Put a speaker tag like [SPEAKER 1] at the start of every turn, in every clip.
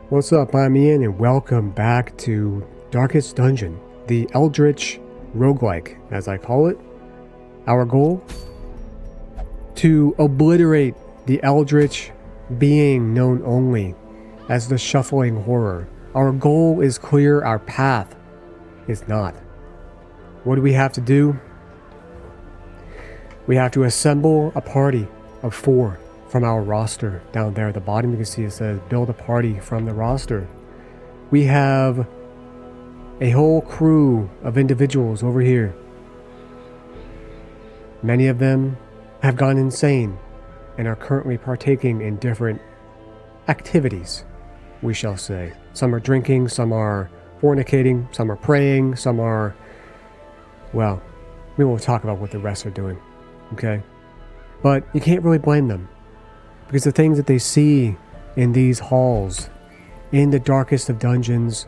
[SPEAKER 1] What's up, I'm Ian, and welcome back to Darkest Dungeon, the Eldritch roguelike, as I call it. Our goal? To obliterate the Eldritch being known only as the Shuffling Horror. Our goal is clear, our path is not. What do we have to do? We have to assemble a party of 4 from our roster. Down there at the bottom you can see it says build a party from the roster. We have a whole crew of individuals over here. Many of them have gone insane and are currently partaking in different activities, we shall say. Some are drinking, some are fornicating, some are praying, some are, well, we won't talk about what the rest are doing, okay? But you can't really blame them, because the things that they see in these halls, in the darkest of dungeons,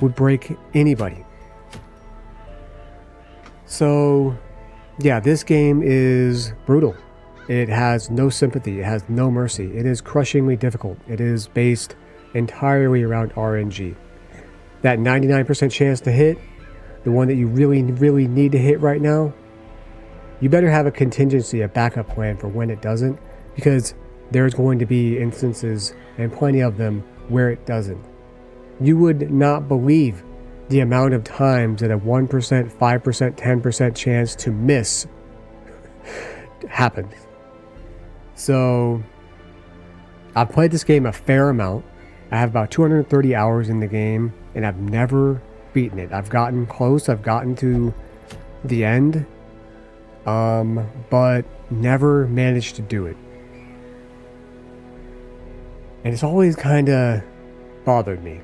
[SPEAKER 1] would break anybody. So, yeah, this game is brutal. It has no sympathy. It has no mercy. It is crushingly difficult. It is based entirely around RNG. That 99% chance to hit, the one that you really need to hit right now, you better have a contingency, a backup plan for when it doesn't, because there's going to be instances, and plenty of them, where it doesn't. You would not believe the amount of times that a 1%, 5%, 10% chance to miss happens. So, I've played this game a fair amount. I have about 230 hours in the game, and I've never beaten it. I've gotten close, I've gotten to the end, but never managed to do it. And it's always kind of bothered me.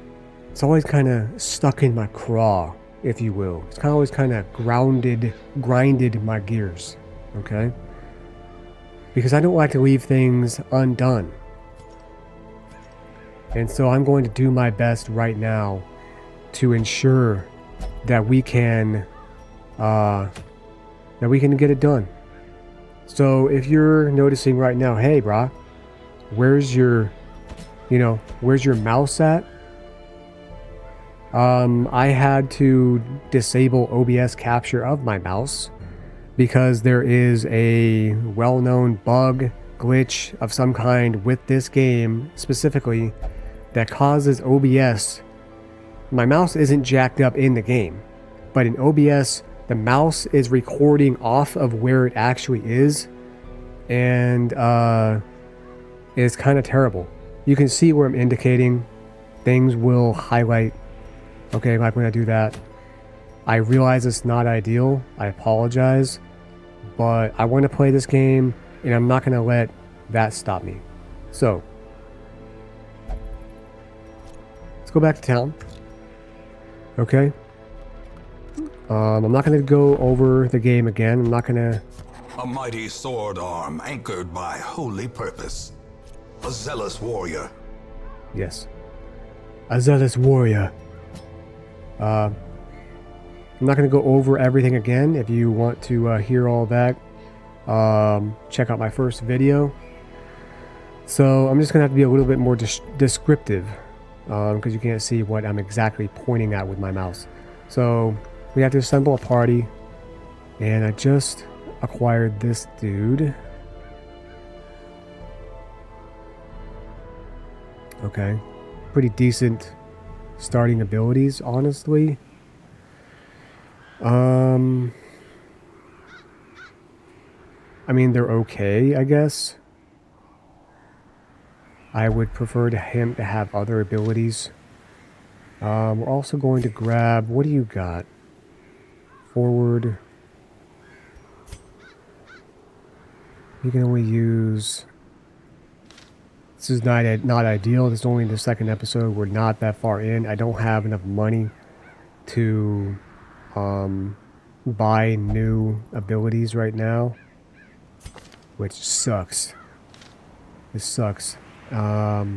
[SPEAKER 1] It's always kind of stuck in my craw, if you will. It's always kind of grinded my gears, okay? Because I don't like to leave things undone. And so I'm going to do my best right now to ensure that we can get it done. So if you're noticing right now, hey, Brock, where's your mouse at? I had to disable OBS capture of my mouse because there is a well-known bug, glitch of some kind with this game specifically that causes OBS. My mouse isn't jacked up in the game, but in OBS, the mouse is recording off of where it actually is, and it's kind of terrible. You can see where I'm indicating. Things will highlight. Okay, like when I do that, I realize it's not ideal. I apologize, but I want to play this game, and I'm not going to let that stop me. So, let's go back to town. Okay. I'm not going to go over the game again. I'm not going to...
[SPEAKER 2] A mighty sword arm anchored by holy purpose. A zealous warrior.
[SPEAKER 1] Yes. A zealous warrior. I'm not going to go over everything again. If you want to hear all that, check out my first video. So I'm just going to have to be a little bit more descriptive, because you can't see what I'm exactly pointing at with my mouse. So we have to assemble a party, and I just acquired this dude. Okay, pretty decent starting abilities, honestly. I mean, they're okay, I guess. I would prefer him to have other abilities. We're also going to grab, what do you got? Forward. You can only use... This is not ideal. This is only the second episode. We're not that far in. I don't have enough money to buy new abilities right now, which sucks. This sucks. I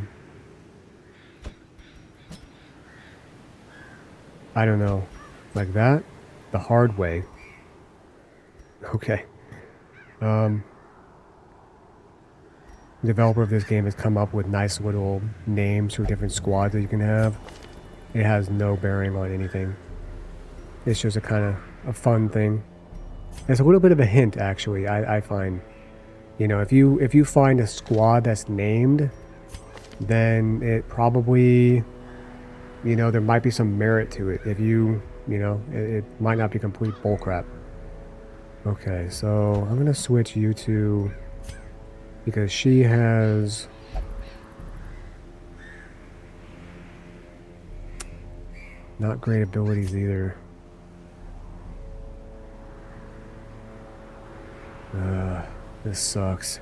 [SPEAKER 1] don't know. Like that? The hard way. Okay. The developer of this game has come up with nice little names for different squads that you can have. It has no bearing on anything. It's just a kind of a fun thing. It's a little bit of a hint, actually, I find. You know, if you find a squad that's named, then it probably, you know, there might be some merit to it. If you know, it might not be complete bullcrap. Okay, so I'm gonna switch you to, because she has not great abilities either. This sucks.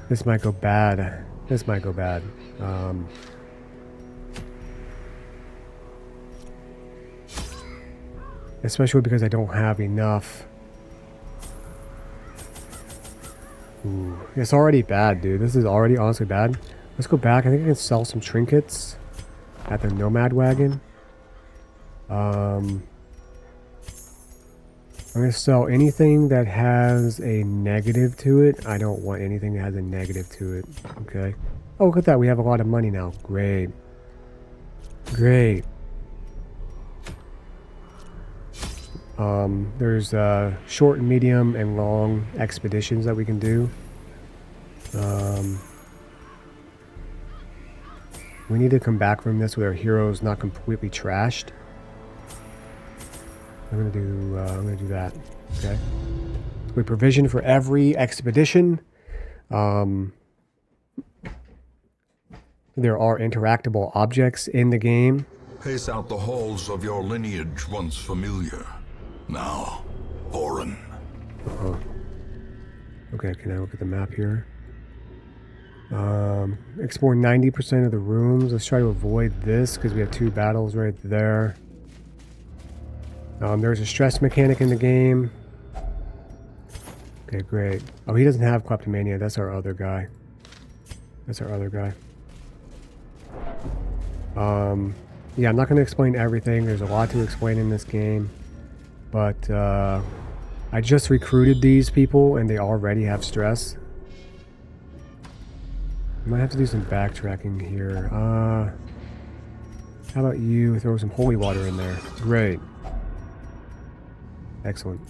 [SPEAKER 1] This might go bad. This might go bad. Especially because I don't have enough. Ooh, it's already bad, dude. This is already honestly bad. Let's go back. I think I can sell some trinkets at the Nomad Wagon. I'm going to sell anything that has a negative to it. I don't want anything that has a negative to it. Okay. Oh, look at that. We have a lot of money now. Great. Great. There's short, medium, and long expeditions that we can do. We need to come back from this with our heroes not completely trashed. I'm gonna do that. Okay. We provision for every expedition. There are interactable objects in the game.
[SPEAKER 2] Pace out the halls of your lineage once familiar. Now, foreign.
[SPEAKER 1] Okay, can I look at the map here? Explore 90% of the rooms. Let's try to avoid this because we have 2 battles right there. There's a stress mechanic in the game. Okay, great. Oh, he doesn't have kleptomania. That's our other guy. Yeah, I'm not going to explain everything. There's a lot to explain in this game. But I just recruited these people and they already have stress. I might have to do some backtracking here. How about you throw some holy water in there? Great. Excellent.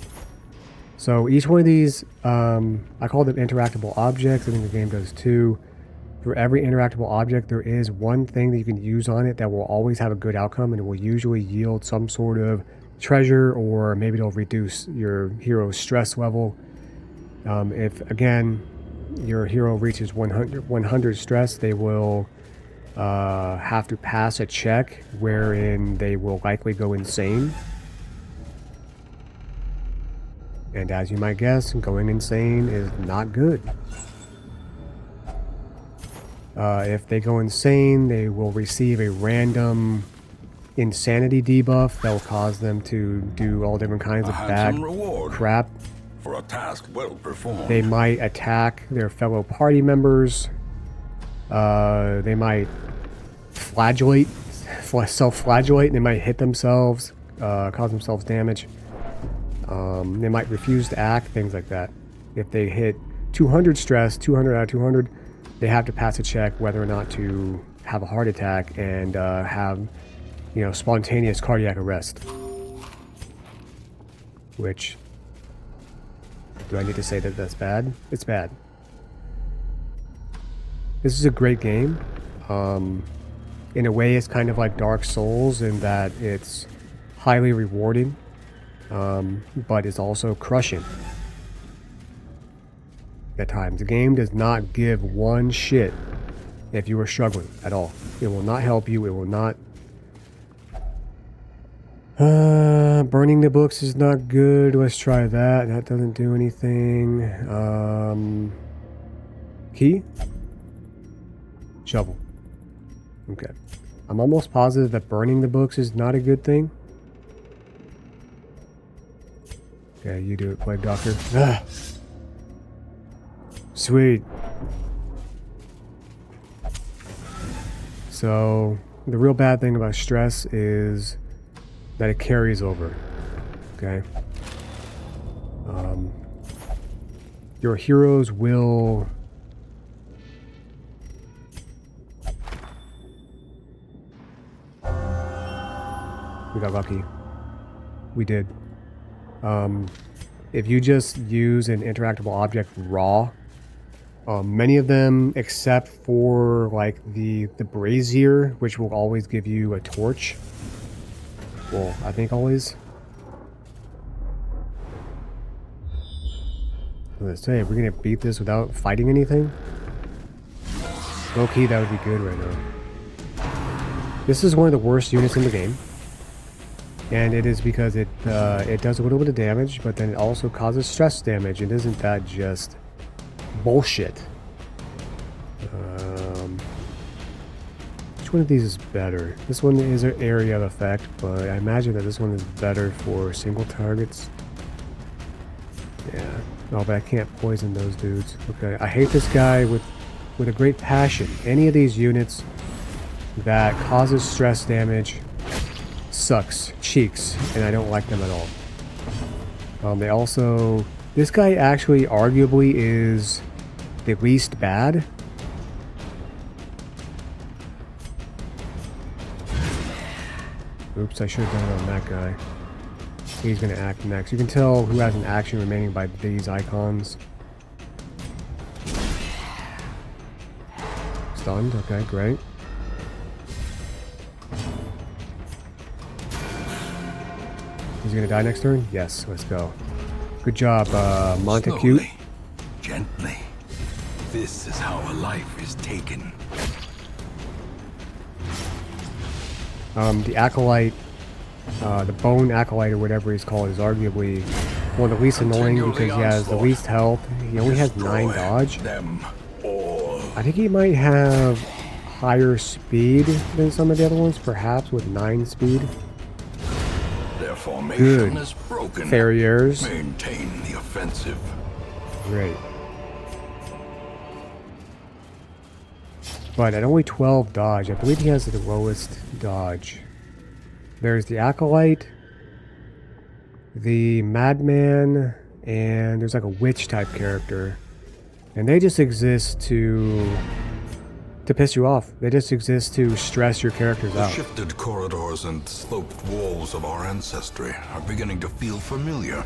[SPEAKER 1] So each one of these, I call them interactable objects. I think the game does too. For every interactable object, there is one thing that you can use on it that will always have a good outcome, and it will usually yield some sort of treasure, or maybe it'll reduce your hero's stress level. If, again, your hero reaches 100 stress, they will have to pass a check wherein they will likely go insane. And as you might guess, going insane is not good. If they go insane, they will receive a random insanity debuff that will cause them to do all different kinds of bad crap.
[SPEAKER 2] For a task well performed.
[SPEAKER 1] They might attack their fellow party members. They might flagellate, self-flagellate. They might hit themselves, cause themselves damage. They might refuse to act, things like that. If they hit 200 stress, 200 out of 200, they have to pass a check whether or not to have a heart attack and have, you know, spontaneous cardiac arrest. Which, do I need to say that that's bad? It's bad. This is a great game. In a way, it's kind of like Dark Souls in that it's highly rewarding, but it's also crushing at times. The game does not give one shit if you are struggling at all. It will not help you. It will not... burning the books is not good. Let's try that. That doesn't do anything. Key? Shovel. Okay. I'm almost positive that burning the books is not a good thing. Okay, you do it, Plague Doctor. Ah. Sweet. So, the real bad thing about stress is that it carries over. Okay? Your heroes will We got lucky. We did. If you just use an interactable object raw, many of them, except for like the brazier, which will always give you a torch. Well, I think always. Let's say, if we're gonna beat this without fighting anything, low key, that would be good right now. This is one of the worst units in the game, and it is because it does a little bit of damage, but then it also causes stress damage. And isn't that just bullshit? Which one of these is better? This one is an area of effect, but I imagine that this one is better for single targets. Yeah. Oh, but I can't poison those dudes. Okay, I hate this guy with a great passion. Any of these units that causes stress damage sucks cheeks, and I don't like them at all. They also... This guy actually arguably is the least bad. Oops, I should have done it on that guy. He's going to act next. You can tell who has an action remaining by these icons. Stunned. Okay, great. He's going to die next turn? Yes, let's go. Good job, Montacute.
[SPEAKER 2] Slowly, gently. This is how a life is taken.
[SPEAKER 1] The Acolyte, the Bone Acolyte or whatever he's called, is arguably one of the least annoying because he has the least health. He only has 9 dodge. I think he might have higher speed than some of the other ones, perhaps with 9 speed.
[SPEAKER 2] Their formation is broken.
[SPEAKER 1] Farriers.
[SPEAKER 2] Maintain the offensive.
[SPEAKER 1] Great. But at only 12 dodge, I believe he has the lowest dodge. There's the Acolyte, the Madman, and there's like a witch type character. And they just exist to piss you off. They just exist to stress your characters out.
[SPEAKER 2] The shifted corridors and sloped walls of our ancestry are beginning to feel familiar.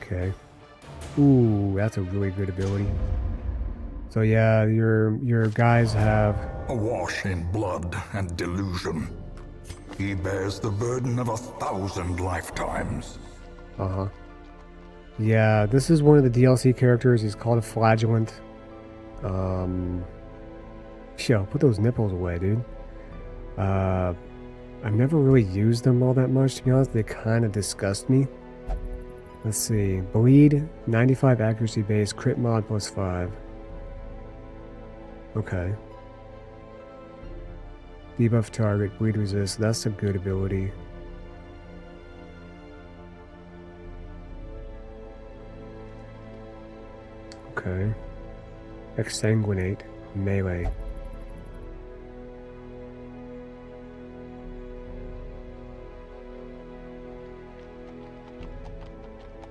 [SPEAKER 1] Okay. Ooh, that's a really good ability. So yeah, your guys have...
[SPEAKER 2] Awash in blood and delusion. He bears the burden of 1,000 lifetimes.
[SPEAKER 1] Uh-huh. Yeah, this is one of the DLC characters. He's called a Flagellant. Yo, put those nipples away, dude. I've never really used them all that much, to be honest. They kind of disgust me. Let's see. Bleed, 95 accuracy base, crit mod +5. Okay. Debuff target, bleed resist. That's a good ability. Okay. Exsanguinate, melee.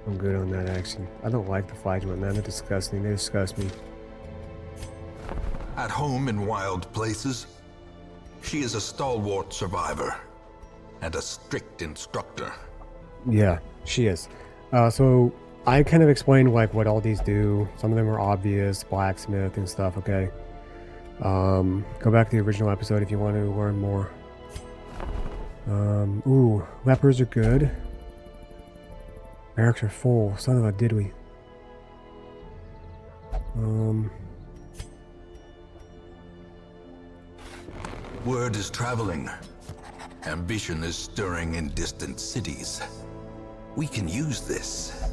[SPEAKER 1] I'm good on that action. I don't like the Flagellant, man. They're disgusting. They disgust me.
[SPEAKER 2] At home in wild places, she is a stalwart survivor and a strict instructor.
[SPEAKER 1] Yeah, she is. So I kind of explained like what all these do. Some of them are obvious, blacksmith and stuff, okay? Go back to the original episode if you want to learn more. Ooh, lepers are good. Barracks are full. Son of a diddly.
[SPEAKER 2] Word is traveling. Ambition is stirring in distant cities. We can use this.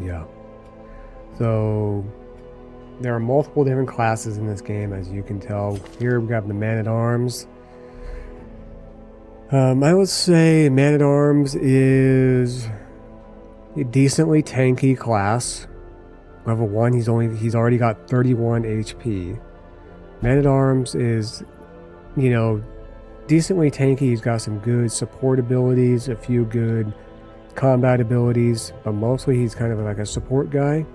[SPEAKER 1] Yeah. So there are multiple different classes in this game, as you can tell. Here we have the Man-at-Arms. I would say Man-at-Arms is a decently tanky class. Level 1, he's already got 31 HP. Man-at-Arms is, you know, decently tanky. He's got some good support abilities, a few good combat abilities, but mostly he's kind of like a support guy.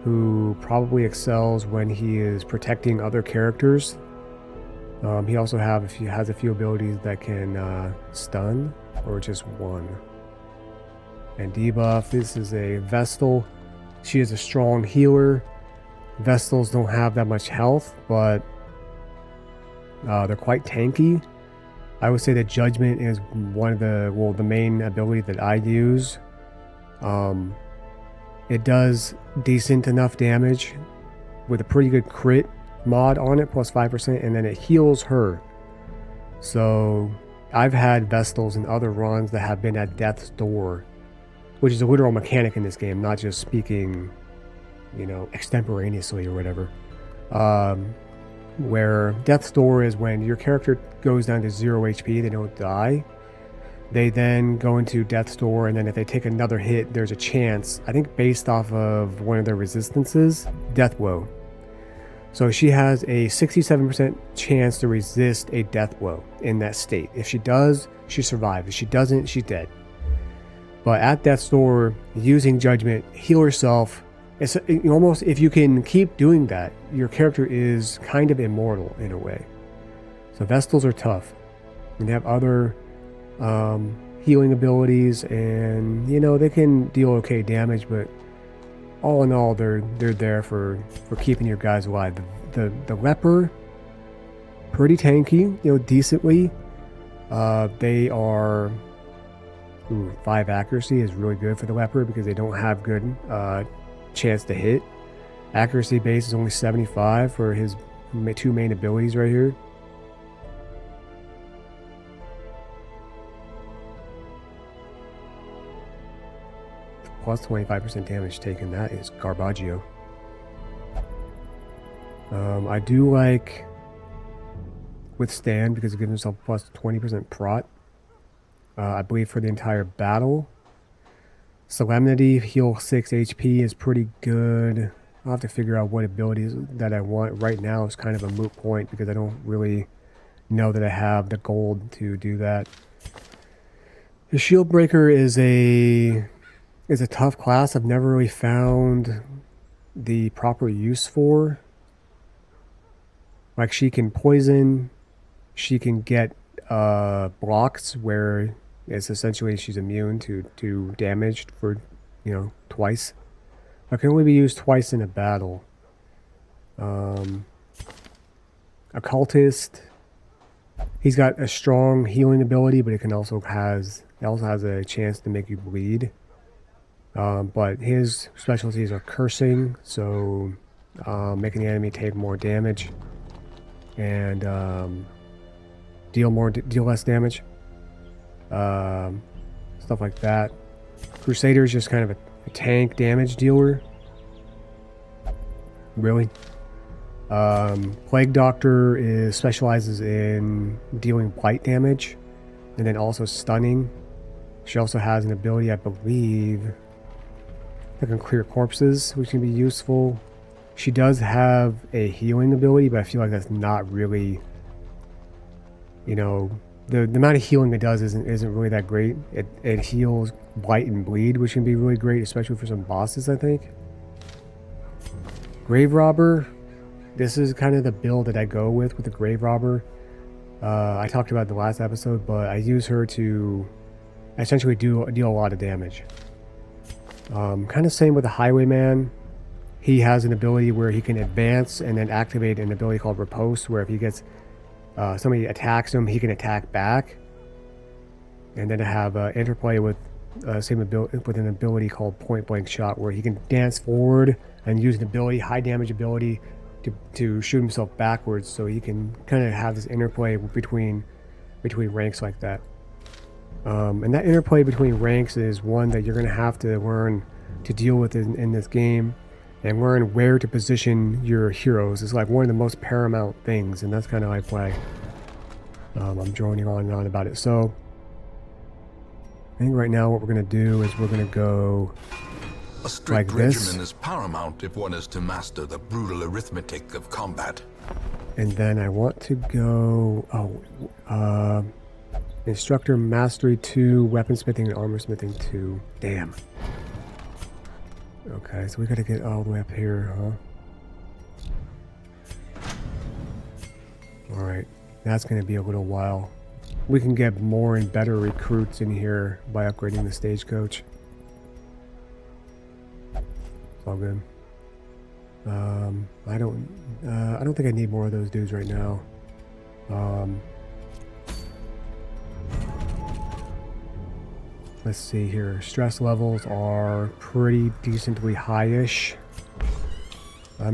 [SPEAKER 1] who probably excels when he is protecting other characters. He also has a few abilities that can stun, or just one. And debuff, this is a Vestal. She is a strong healer. Vestals don't have that much health, but they're quite tanky. I would say that Judgment is one of the main ability that I use. It does decent enough damage with a pretty good crit mod on it, plus 5%, and then it heals her. So I've had Vestals in other runs that have been at death's door, which is a literal mechanic in this game, not just speaking, you know, extemporaneously or whatever. Where death's door is when your character goes down to 0 HP, they don't die. They then go into death's door, and then if they take another hit, there's a chance, I think based off of one of their resistances, death blow. So she has a 67% chance to resist a death blow in that state. If she does, she survives. If she doesn't, she's dead. But at death's door, using Judgment, heal herself. It's almost, if you can keep doing that, your character is kind of immortal in a way. So Vestals are tough. And they have other healing abilities, and you know, they can deal okay damage, but all in all, they're there for keeping your guys alive. The leper, pretty tanky, you know, decently. They are 5 accuracy is really good for the leper because they don't have good chance to hit. Accuracy base is only 75 for his 2 main abilities right here. Plus 25% damage taken. That is garbaggio. I do like Withstand because it gives himself plus 20% prot. I believe for the entire battle. Solemnity, heal 6 HP is pretty good. I'll have to figure out what abilities that I want. Right now it's kind of a moot point because I don't really know that I have the gold to do that. The Shield Breaker is a tough class I've never really found the proper use for. Like, she can poison, she can get blocks where it's essentially she's immune to damage for, you know, twice. It can only be used twice in a battle. Occultist, he's got a strong healing ability, but it also has a chance to make you bleed. But his specialties are cursing, so making the enemy take more damage and deal less damage. Stuff like that. Crusader is just kind of a tank damage dealer. Really. Plague Doctor specializes in dealing blight damage and then also stunning. She also has an ability, I believe, that can clear corpses, which can be useful. She does have a healing ability, but I feel like that's not really, you know, the amount of healing it does isn't really that great. It heals blight and bleed, which can be really great, especially for some bosses, I think. Grave Robber, this is kind of the build that I go with the Grave Robber. I talked about it in the last episode, but I use her to essentially deal a lot of damage. Kind of same with the Highwayman. He has an ability where he can advance and then activate an ability called Riposte, where if he gets somebody attacks him, he can attack back. And then I have interplay with same ability with an ability called Point Blank Shot, where he can dance forward and use an ability, high damage ability, to shoot himself backwards. So he can kind of have this interplay between ranks like that. And that interplay between ranks is one that you're going to have to learn to deal with in this game, and learn where to position your heroes. It's like one of the most paramount things, and that's kind of like why I'm droning on and on about it. So I think right now what we're going to do is we're going to go
[SPEAKER 2] a strict
[SPEAKER 1] like this.
[SPEAKER 2] regimen is paramount if one is to master the brutal arithmetic of combat.
[SPEAKER 1] And then I want to go Instructor Mastery 2, Weaponsmithing and Armorsmithing 2. Damn. Okay, so we gotta get all the way up here, huh? Alright, that's gonna be a little while. We can get more and better recruits in here by upgrading the stagecoach. It's all good. I don't think I need more of those dudes right now. Let's see here. Stress levels are pretty decently high-ish. How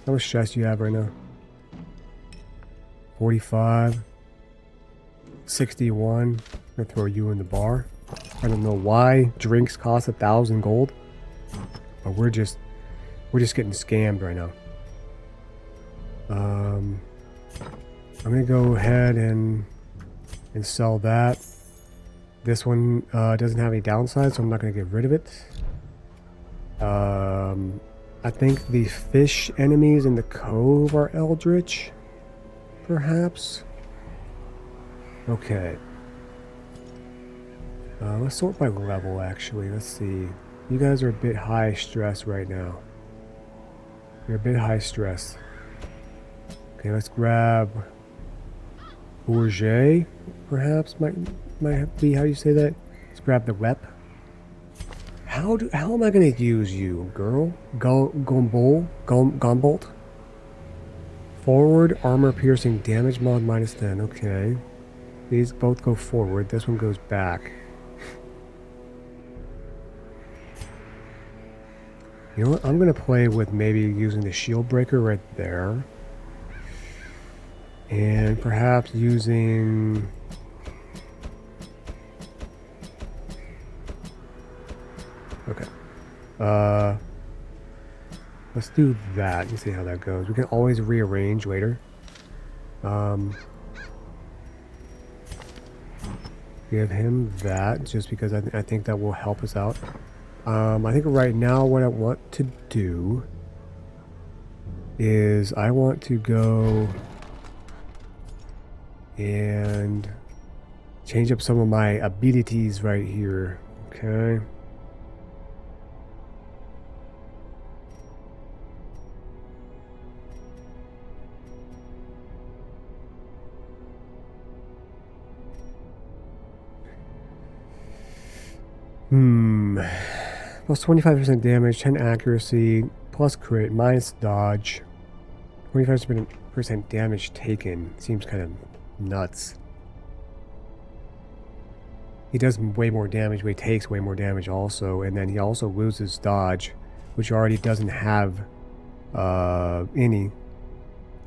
[SPEAKER 1] much stress do you have right now? 45. 61. I'm gonna throw you in the bar. I don't know why drinks cost 1,000 gold, but we're just getting scammed right now. I'm gonna go ahead and sell that. This one doesn't have any downside, so I'm not gonna get rid of it. I think the fish enemies in the cove are eldritch, perhaps. Okay. Let's sort by level, actually. Let's see. You guys are a bit high stress right now. You're a bit high stress. Okay, let's grab Bourget, perhaps, might be how you say that. Let's grab the rep. How am I gonna use you, girl? Gombolt? Forward, armor piercing, damage mod -10. Okay. These both go forward. This one goes back. You know what? I'm going to play with maybe using the shield breaker right there. And perhaps using... Okay. Let's do that and see how that goes. We can always rearrange later. Give him that just because I think that will help us out. I think right now what I want to do is I want to go and change up some of my abilities right here. Okay. Plus 25% damage, 10 accuracy, plus crit, minus dodge. 25% damage taken. Seems kind of nuts. He does way more damage, but he takes way more damage also. And then he also loses dodge, which already doesn't have any.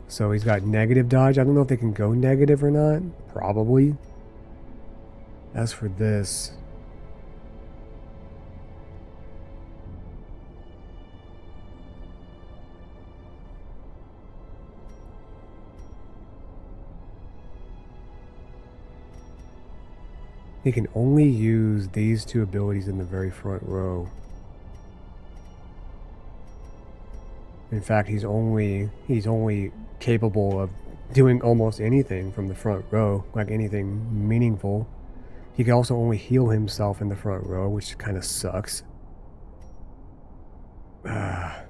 [SPEAKER 1] So he's got negative dodge. I don't know if they can go negative or not. Probably. As for this... He can only use these two abilities in the very front row. In fact, he's only capable of doing almost anything from the front row, like anything meaningful. He can also only heal himself in the front row, which kind of sucks. That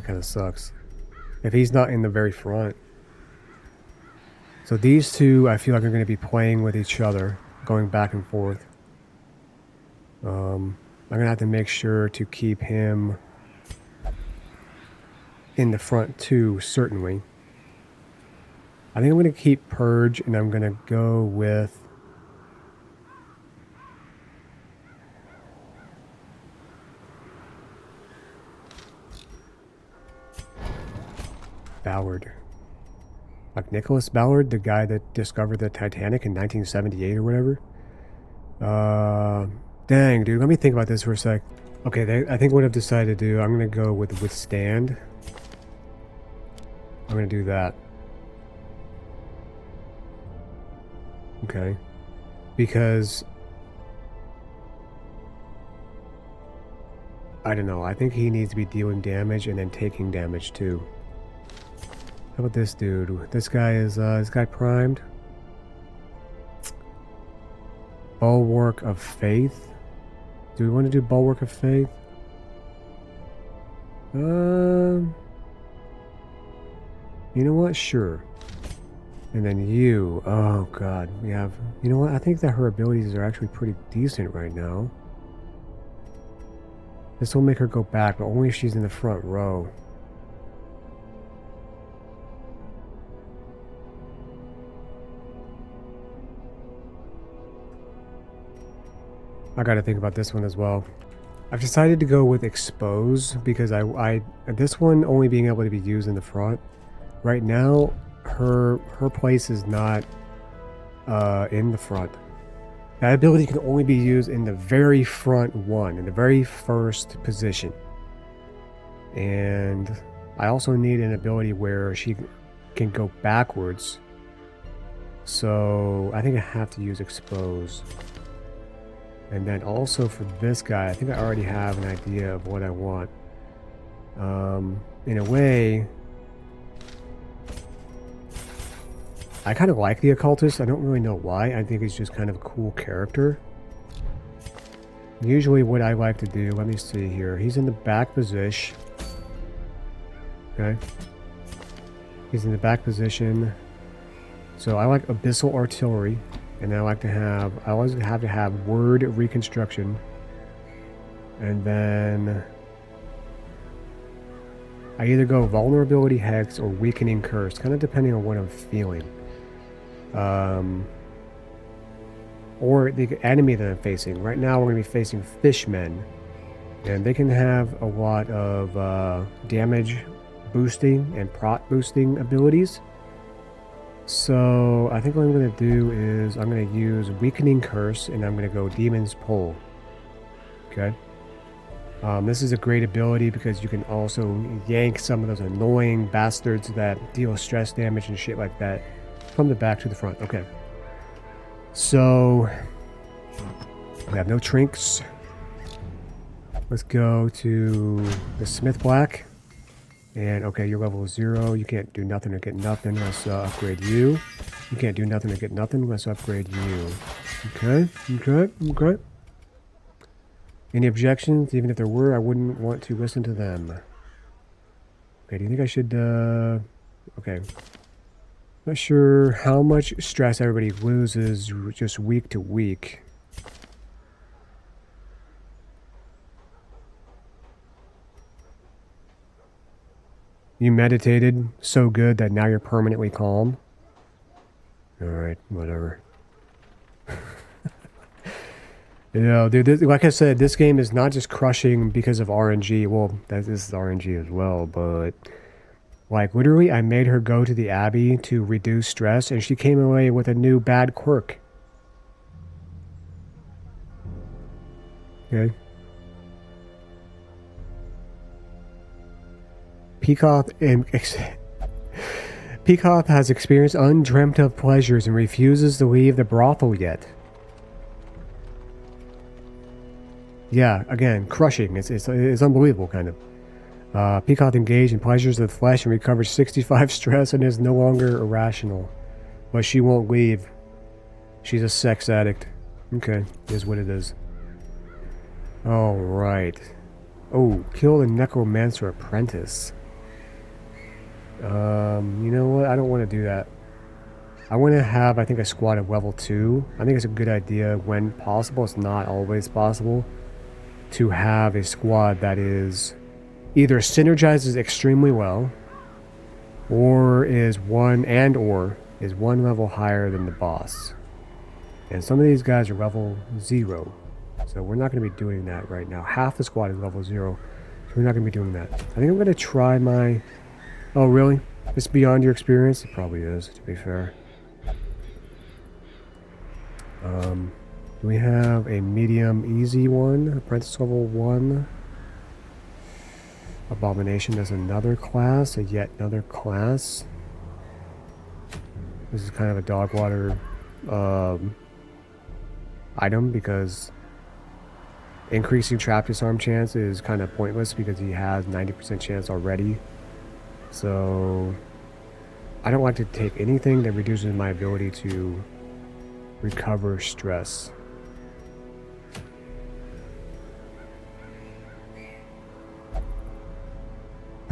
[SPEAKER 1] kind of sucks. If he's not in the very front. So these two, I feel like are going to be playing with each other, going back and forth. I'm going to have to make sure to keep him in the front too, certainly. I think I'm going to keep Purge, and I'm going to go with... Ballard. Like Nicholas Ballard, the guy that discovered the Titanic in 1978 or whatever. Dang, dude. Let me think about this for a sec. Okay, I think what I've decided to do, I'm going to go with Withstand. I'm going to do that. Okay. Because... I don't know. I think he needs to be dealing damage and then taking damage too. How about this dude? This guy is, primed? Bulwark of Faith. Do we want to do Bulwark of Faith? You know what? Sure. And then you. Oh, God. We have... You know what? I think that her abilities are actually pretty decent right now. This will make her go back, but only if she's in the front row. I gotta think about this one as well. I've decided to go with Expose because this one only being able to be used in the front. Right now, her place is not in the front. That ability can only be used in the very front one, in the very first position. And I also need an ability where she can go backwards. So I think I have to use Expose. And then also for this guy, I think I already have an idea of what I want. In a way, I kind of like the Occultist. I don't really know why. I think he's just kind of a cool character. Usually what I like to do, let me see here. He's in the back position. Okay. He's in the back position. So I like Abyssal Artillery. And I always have to have Word Reconstruction. And then I either go Vulnerability Hex or Weakening Curse, kind of depending on what I'm feeling. Or the enemy that I'm facing. Right now we're going to be facing Fishmen. And they can have a lot of damage boosting and prot boosting abilities. So I think what I'm going to do is I'm going to use Weakening Curse and I'm going to go Demon's Pull. Okay. This is a great ability because you can also yank some of those annoying bastards that deal stress damage and shit like that from the back to the front. Okay. So we have no trinks. Let's go to the Smith Black. And okay, you're level 0. You can't do nothing or get nothing. Let's upgrade you. You can't do nothing or get nothing. Let's upgrade you. Okay, okay. Any objections? Even if there were, I wouldn't want to listen to them. Okay, do you think I should, okay. Not sure how much stress everybody loses just week to week. You meditated so good that now you're permanently calm. Alright, whatever. You know, dude, like I said, this game is not just crushing because of RNG. Well, this is RNG as well, but like literally I made her go to the Abbey to reduce stress and she came away with a new bad quirk. Okay. Peacock has experienced undreamt of pleasures and refuses to leave the brothel yet. Yeah, again, crushing. It's unbelievable, kind of. Peacock engaged in pleasures of the flesh and recovers 65 stress and is no longer irrational. But she won't leave. She's a sex addict. Okay, is what it is. Alright. Oh, kill the Necromancer Apprentice. You know what? I don't want to do that. I want to have, I think, a squad of level 2. I think it's a good idea when possible. It's not always possible to have a squad that is either synergizes extremely well or is one level higher than the boss. And some of these guys are level 0. So we're not going to be doing that right now. Half the squad is level 0. So we're not going to be doing that. I think I'm going to try my... Oh, really? It's beyond your experience? It probably is, to be fair. Do we have a medium easy one? Apprentice level 1. Abomination is another class, yet another class. This is kind of a dog water item because increasing trap disarm chance is kind of pointless because he has 90% chance already. So I don't like to take anything that reduces my ability to recover stress.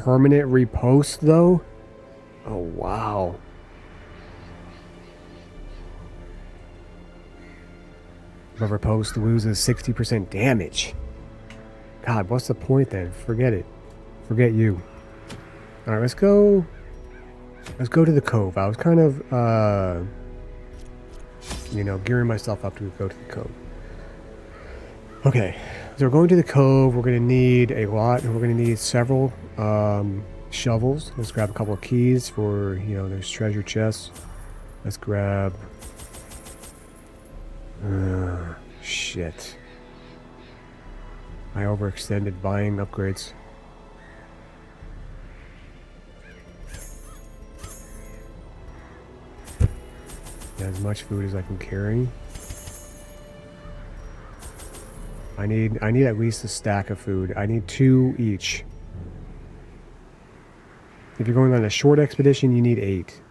[SPEAKER 1] permanent repost though? Oh wow. But repost loses 60% damage. God, what's the point then? Forget it. Forget you. Alright, let's go. Let's go to the cove. I was kind of you know, gearing myself up to go to the cove. Okay, so we're going to the cove. We're going to need a lot, and we're going to need several shovels. Let's grab a couple of keys for, you know, there's treasure chests. Let's grab... shit. I overextended buying upgrades. As much food as I can carry. I need at least a stack of food. I need 2 each. If you're going on a short expedition, you need 8.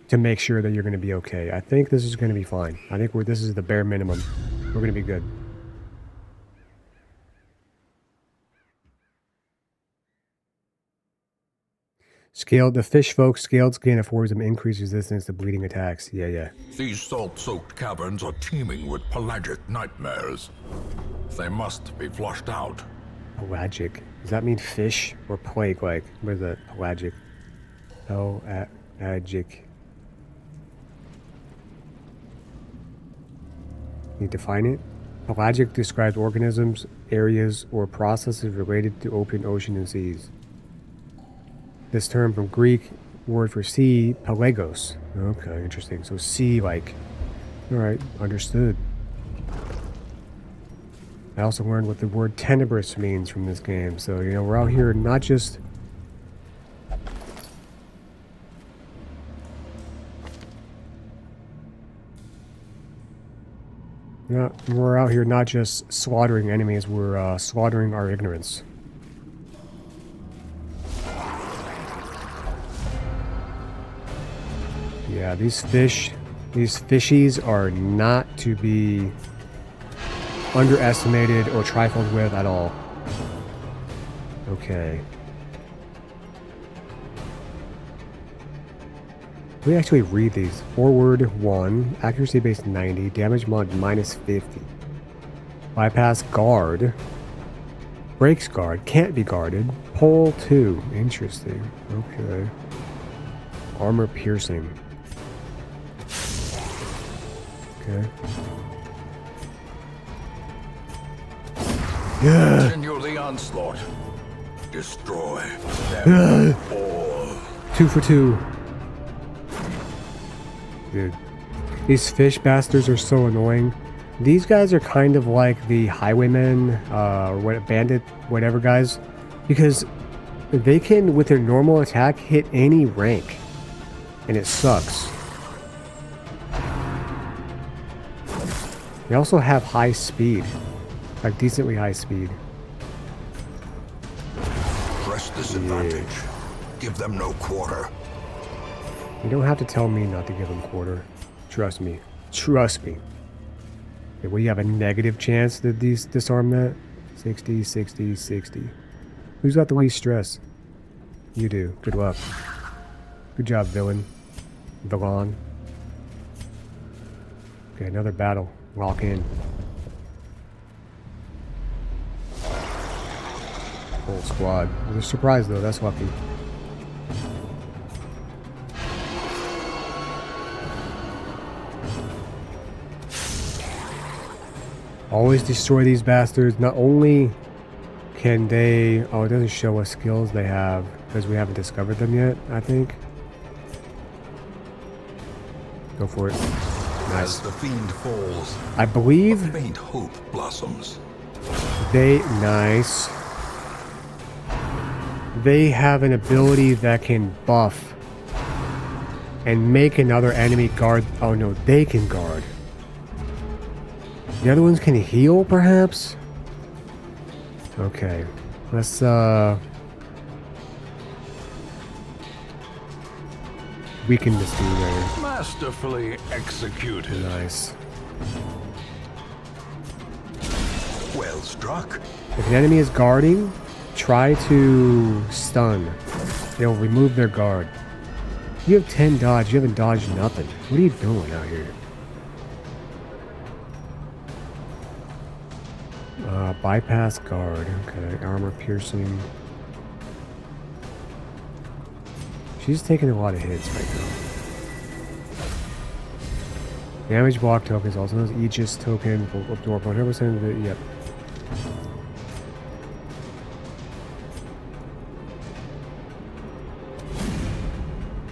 [SPEAKER 1] To make sure that you're going to be okay. I think this is going to be fine. I think this is the bare minimum. We're going to be good. The fish folk scaled skin affords them increased resistance to bleeding attacks. Yeah.
[SPEAKER 2] These salt-soaked caverns are teeming with pelagic nightmares. They must be flushed out.
[SPEAKER 1] Pelagic. Does that mean fish or plague? Like, what is that? Pelagic. Pelagic. Can you define it? Pelagic describes organisms, areas, or processes related to open ocean and seas. This term from Greek word for sea, pelagos. Okay, interesting. So sea, like. Alright, understood. I also learned what the word tenebrous means from this game. So, you know, we're out here not just... Yeah, we're out here not just slaughtering enemies, we're slaughtering our ignorance. Yeah, these fishies are not to be underestimated or trifled with at all. Okay. We actually read these. Forward 1, accuracy base 90, damage mod minus 50. Bypass guard. Breaks guard, can't be guarded. Pole 2, interesting. Okay. Armor piercing. Okay. Yeah.
[SPEAKER 2] Continue the onslaught. Destroy them all.
[SPEAKER 1] 2 for 2. Dude. These fish bastards are so annoying. These guys are kind of like the highwaymen, or what, bandit, whatever guys. Because they can, with their normal attack, hit any rank. And it sucks. They also have high speed. Like decently high speed.
[SPEAKER 2] Press this advantage. Give them no quarter.
[SPEAKER 1] You don't have to tell me not to give them quarter. Trust me. Trust me. Okay, well, you have a negative chance to disarm that? 60, 60, 60. Who's got the least stress? You do. Good luck. Good job, villain. Villain. Okay, another battle. Lock in. Whole squad. There's a surprise though, that's lucky. Always destroy these bastards. Not only can they... Oh, it doesn't show what skills they have because we haven't discovered them yet, I think. Go for it. Nice.
[SPEAKER 2] As the fiend falls,
[SPEAKER 1] I believe
[SPEAKER 2] a faint hope blossoms.
[SPEAKER 1] they... Nice. They have an ability that can buff and make another enemy guard. Oh no, they can guard. The other ones can heal, perhaps? Okay. Let's, weaken this dude there.
[SPEAKER 2] Masterfully executed.
[SPEAKER 1] Nice.
[SPEAKER 2] Well struck.
[SPEAKER 1] If an enemy is guarding, try to stun, it'll remove their guard. You have 10 dodge, you haven't dodged nothing. What are you doing out here? Bypass guard, okay, armor piercing. She's taking a lot of hits right now. Damage block tokens, also known as Aegis token, will absorb 100% of it, yep.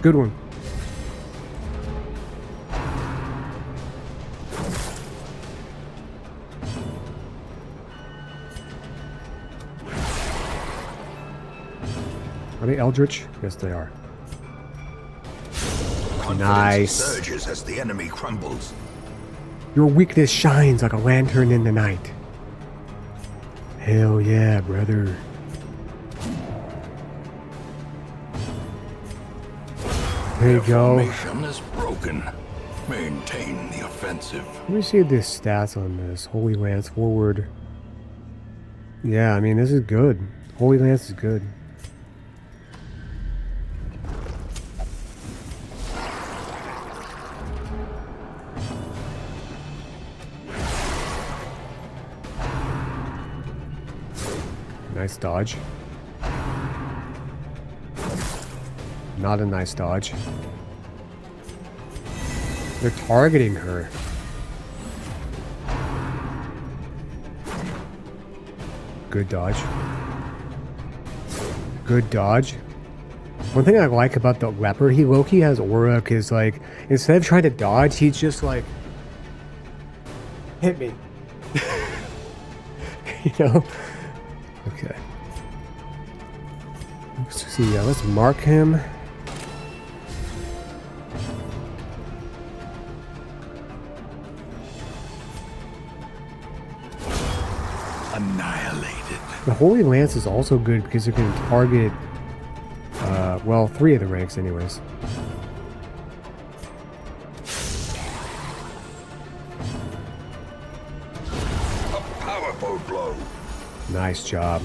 [SPEAKER 1] Good one. Are they Eldritch? Yes, they are. Nice.
[SPEAKER 2] Surges as the enemy crumbles.
[SPEAKER 1] Your weakness shines like a lantern in the night. Hell yeah, brother. There you go.
[SPEAKER 2] Formation is broken. Maintain the offensive.
[SPEAKER 1] Let me see the stats on this. Holy Lance forward. Yeah, I mean, this is good. Holy Lance is good. Nice dodge. Not a nice dodge. They're targeting her. Good dodge. Good dodge. One thing I like about the leper, he low-key has aura, because like, instead of trying to dodge, he's just like, hit me. You know? Okay. Let's see, let's mark him.
[SPEAKER 2] Annihilated.
[SPEAKER 1] The Holy Lance is also good because it can target, well, 3 of the ranks anyways.
[SPEAKER 2] A powerful blow.
[SPEAKER 1] Nice job.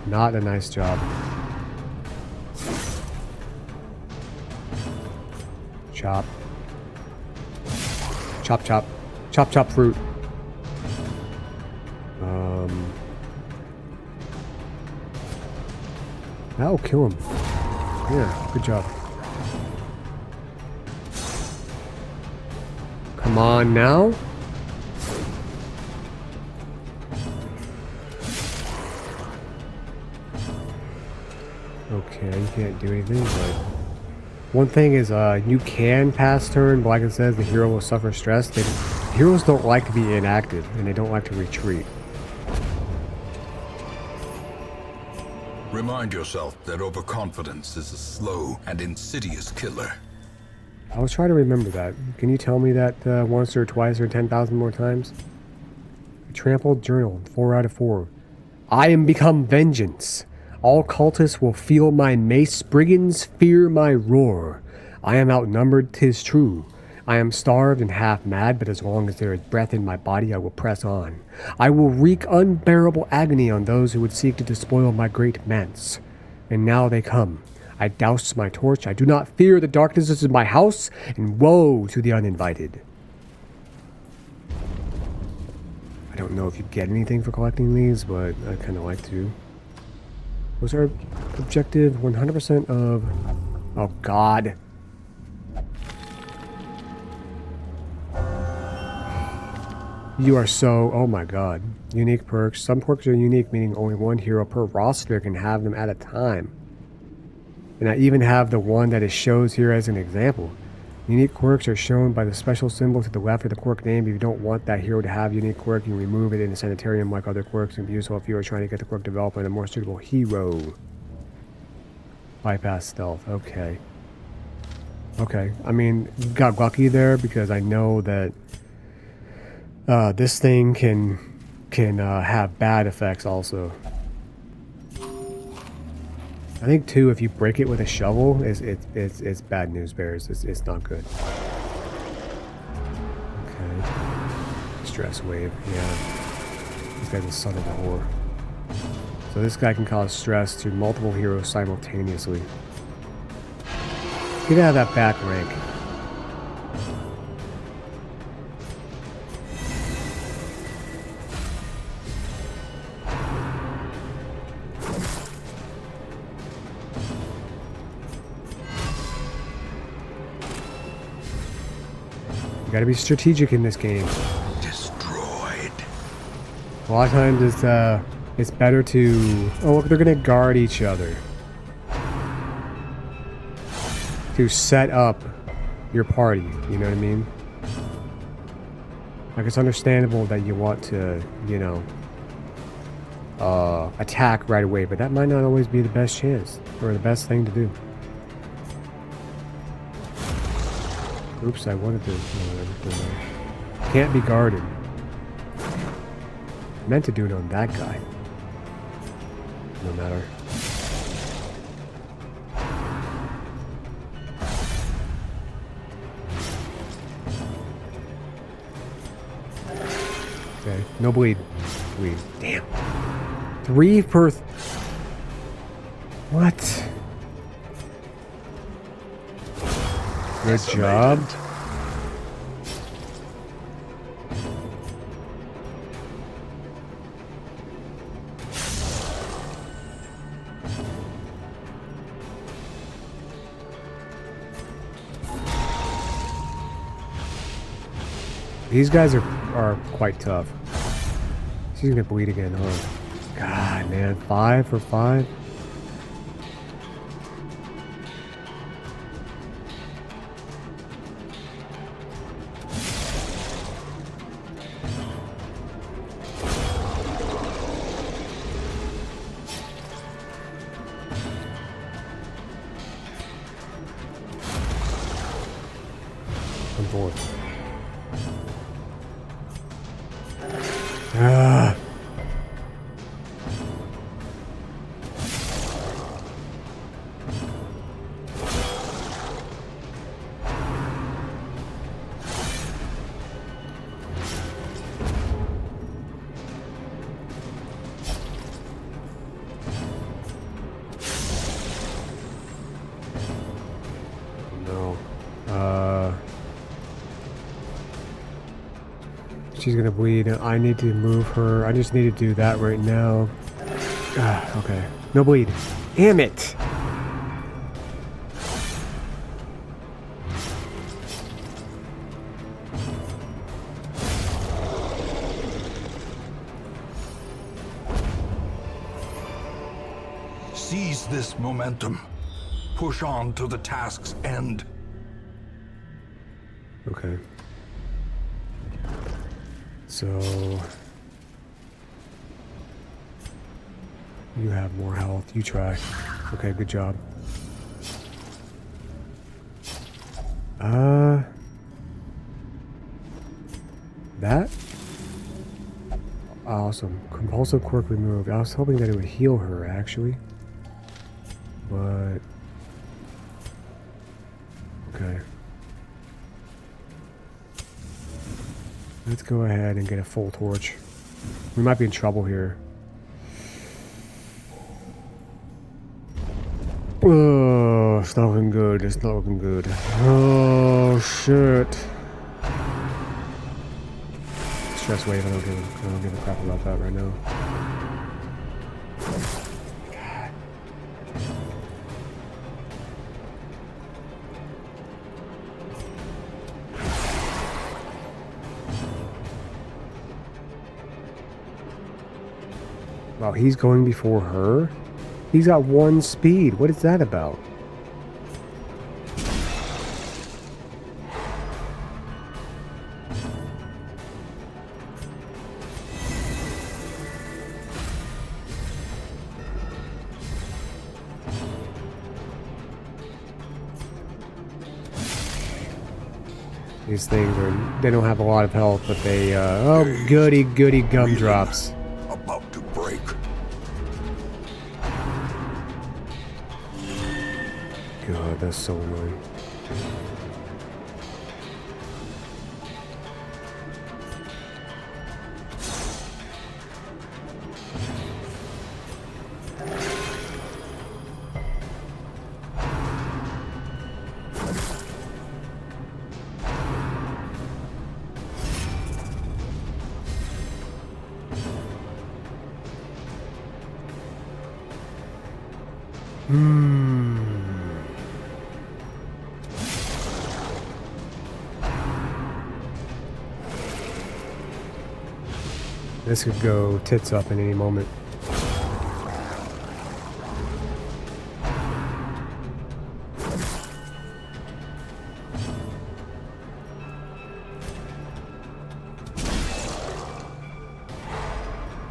[SPEAKER 1] Not a nice job. Chop. Chop, chop. Chop, chop fruit. That'll kill him. Yeah, good job. Come on now. Okay, you can't do anything, but one thing is you can pass turn, but like it says, the hero will suffer stress. Heroes don't like to be inactive, and they don't like to retreat.
[SPEAKER 2] Remind yourself that overconfidence is a slow and insidious killer.
[SPEAKER 1] I was trying to remember that. Can you tell me that once or twice or 10,000 more times? Trampled Journal, 4 out of 4. I am become vengeance. All cultists will feel my mace. Brigands fear my roar. I am outnumbered, 'tis true. I am starved and half mad, but as long as there is breath in my body, I will press on. I will wreak unbearable agony on those who would seek to despoil my great manse. And now they come. I douse my torch. I do not fear the darknesses of my house, and woe to the uninvited. I don't know if you get anything for collecting these, but I kind of like to. What's our objective? 100% of... Oh, God. You are so... Oh, my God. Unique perks. Some perks are unique, meaning only one hero per roster can have them at a time. And I even have the one that it shows here as an example. Unique quirks are shown by the special symbol to the left of the quirk name. If you don't want that hero to have unique quirk, you remove it in the sanitarium like other quirks and be useful if you are trying to get the quirk developed in a more suitable hero. Bypass stealth. Okay. Okay. I mean, got lucky there because I know that this thing can have bad effects also. I think too, if you break it with a shovel, it's bad news bears. It's not good. Okay. Stress wave, yeah. This guy's a son of a whore. So this guy can cause stress to multiple heroes simultaneously. Get out of that back rank. You gotta be strategic in this game.
[SPEAKER 2] Destroyed.
[SPEAKER 1] A lot of times it's better to... Oh, they're gonna guard each other. To set up your party, you know what I mean? Like, it's understandable that you want to, you know, attack right away, but that might not always be the best chance, or the best thing to do. Oops, I wanted to... Can't be guarded. Meant to do it on that guy. No matter. Okay, no bleed. Bleed. Damn. 3 per... What? Good job. These guys are quite tough. She's gonna bleed again, huh? God, man. 5 for 5? I'm bored. Ah. No. She's gonna bleed. I need to move her. I just need to do that right now. Ah, okay. No bleed. Damn it!
[SPEAKER 2] Seize this momentum. Push on to the task's end.
[SPEAKER 1] Okay. So... You have more health. You try. Okay, good job. That? Awesome. Compulsive quirk removed. I was hoping that it would heal her, actually. But... Okay. Let's go ahead and get a full torch. We might be in trouble here. Oh, it's not looking good. It's not looking good. Oh, shit. Stress wave. I don't give a crap about that right now. God. Wow, he's going before her? He's got 1 speed. What is that about? These things they don't have a lot of health, but they, oh, goody, goody gumdrops.
[SPEAKER 2] About to break.
[SPEAKER 1] God, that's so annoying. This could go tits up in any moment.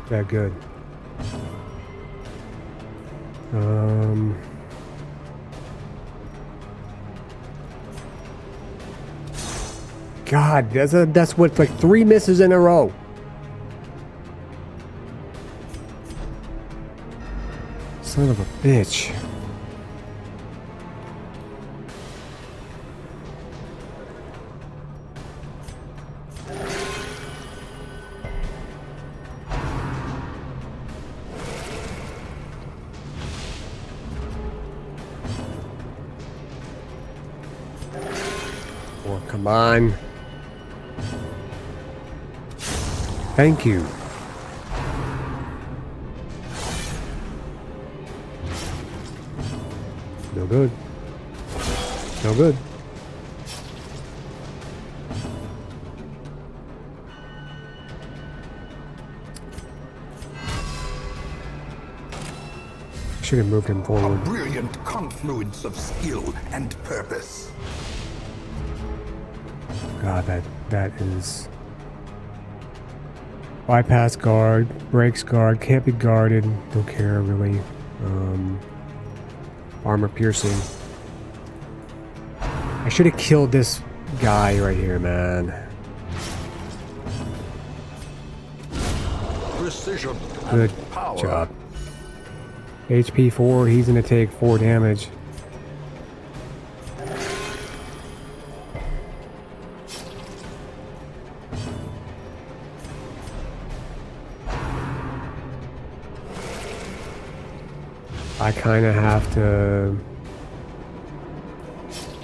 [SPEAKER 1] Yeah, good. God, that's what, like 3 misses in a row. Son of a bitch. Oh, come on. Thank you. No good. No good. Should have moved him forward.
[SPEAKER 2] A brilliant confluence of skill and purpose.
[SPEAKER 1] God, that is... Bypass guard, breaks guard, can't be guarded, don't care really. Armor piercing. I should have killed this guy right here, man.
[SPEAKER 2] Precision.
[SPEAKER 1] Good
[SPEAKER 2] Power.
[SPEAKER 1] job. HP 4, he's gonna take 4 damage. I kind of have to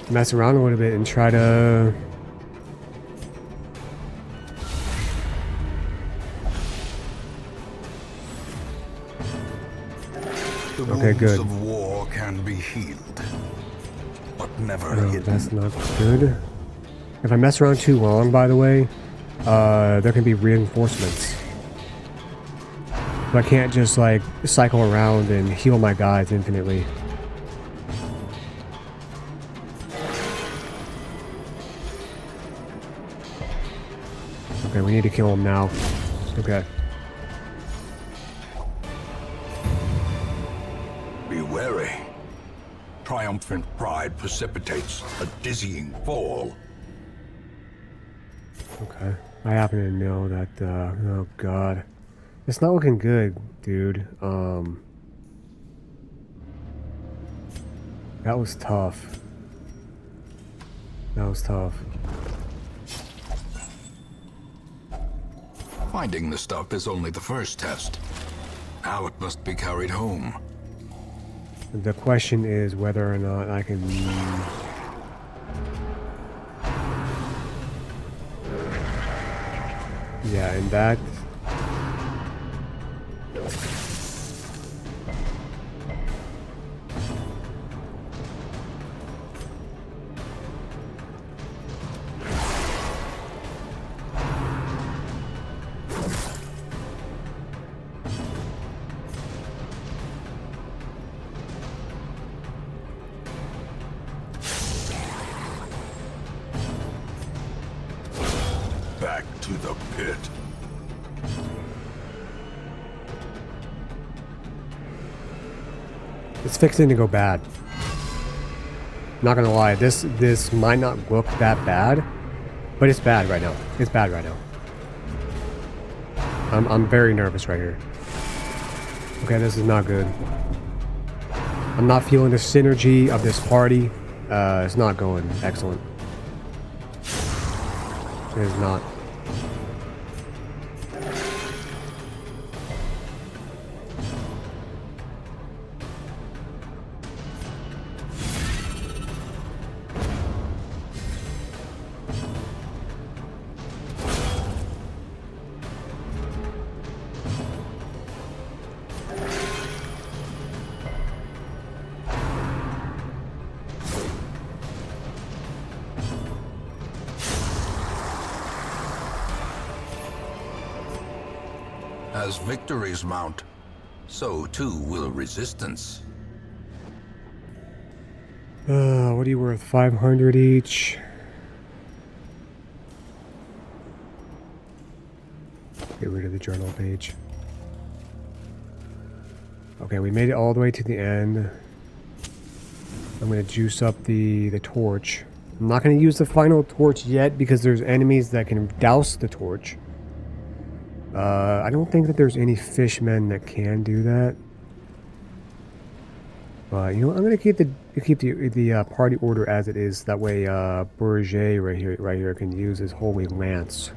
[SPEAKER 1] mess around a little bit and try to
[SPEAKER 2] The
[SPEAKER 1] okay,
[SPEAKER 2] wounds
[SPEAKER 1] good.
[SPEAKER 2] of war can be healed, but never
[SPEAKER 1] No,
[SPEAKER 2] hidden.
[SPEAKER 1] that's not good. If I mess around too long, by the way, there can be reinforcements. So I can't just like cycle around and heal my guys infinitely. Okay, we need to kill him now. Okay.
[SPEAKER 2] Be wary. Triumphant pride precipitates a dizzying fall.
[SPEAKER 1] Okay. I happen to know that, oh god. It's not looking good, dude. That was tough. That was tough.
[SPEAKER 2] Finding the stuff is only the first test. Now it must be carried home.
[SPEAKER 1] The question is whether or not I can... Yeah, and that...
[SPEAKER 2] Back to the pit.
[SPEAKER 1] It's fixing to go bad. Not gonna lie, this might not look that bad, but it's bad right now. It's bad right now. I'm very nervous right here. Okay, this is not good. I'm not feeling the synergy of this party. It's not going excellent. It is not.
[SPEAKER 2] As victories mount, so too will resistance.
[SPEAKER 1] What are you worth? 500 each. Get rid of the journal page. Okay, we made it all the way to the end. I'm going to juice up the torch. I'm not going to use the final torch yet because there's enemies that can douse the torch. I don't think that there's any fishmen that can do that. But you know, I'm going to keep the party order as it is. That way, Bourget right here can use his holy lance.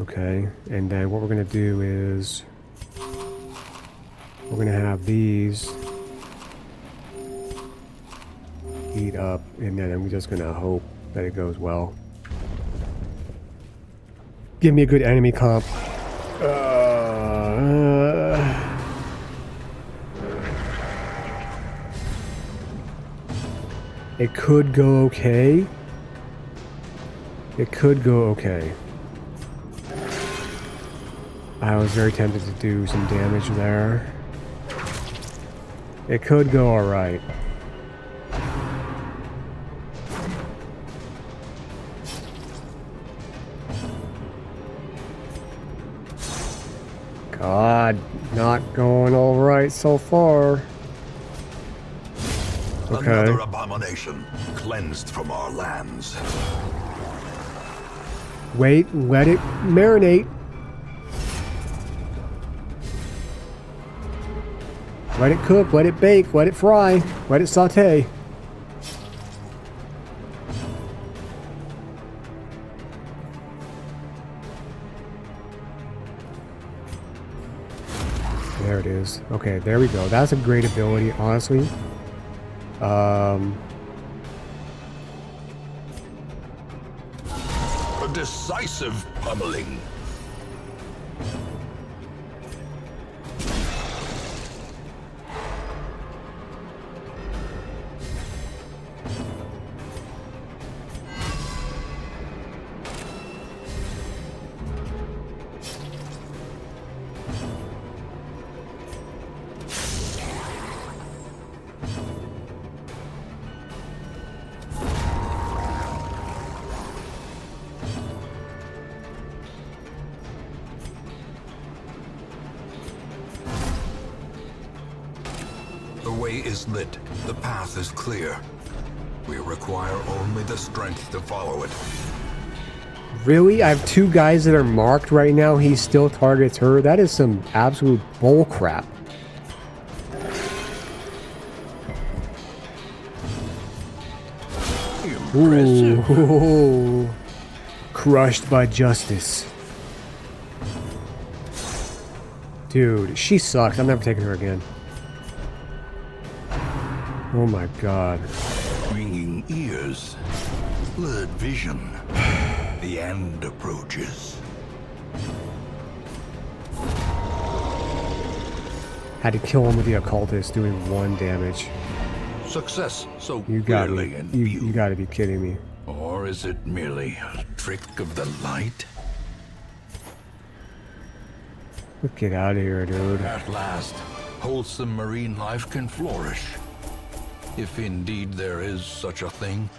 [SPEAKER 1] Okay, and then what we're going to do is we're going to have these heat up, and then I'm just going to hope that it goes well. Give me a good enemy comp. It could go okay. It could go okay. I was very tempted to do some damage there. It could go alright. God, not going alright so far. Okay.
[SPEAKER 2] Another abomination cleansed from our lands.
[SPEAKER 1] Wait, let it marinate. Let it cook, let it bake, let it fry, let it saute. There it is. Okay, there we go. That's a great ability, honestly.
[SPEAKER 2] A decisive pummeling. The way is lit. The path is clear. We require only the strength to follow it.
[SPEAKER 1] Really? I have two guys that are marked right now. He still targets her. That is some absolute bull crap.
[SPEAKER 2] Impressive.
[SPEAKER 1] Ooh. Crushed by justice. Dude, she sucks. I'm never taking her again. Oh my god.
[SPEAKER 2] Ringing ears. Blurred vision. The end approaches.
[SPEAKER 1] Had to kill him with the occultist doing 1 damage.
[SPEAKER 2] Success so
[SPEAKER 1] You gotta
[SPEAKER 2] clearly
[SPEAKER 1] be,
[SPEAKER 2] in view.
[SPEAKER 1] you gotta be kidding me.
[SPEAKER 2] Or is it merely a trick of the light?
[SPEAKER 1] Get out of here, dude.
[SPEAKER 2] At last, wholesome marine life can flourish. If indeed there is such a thing.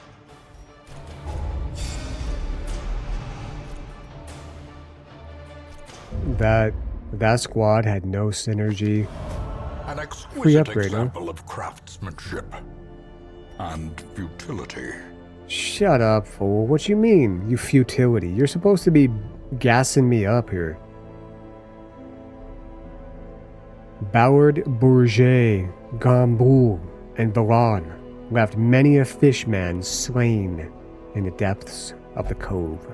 [SPEAKER 1] That squad had no synergy.
[SPEAKER 2] An
[SPEAKER 1] Free
[SPEAKER 2] exquisite
[SPEAKER 1] upgrade, huh?
[SPEAKER 2] example of craftsmanship and futility.
[SPEAKER 1] Shut up, fool. What you mean, you futility? You're supposed to be gassing me up here. Ballard, Bourget, Gamboul, and Valan left many a fishman slain in the depths of the cove.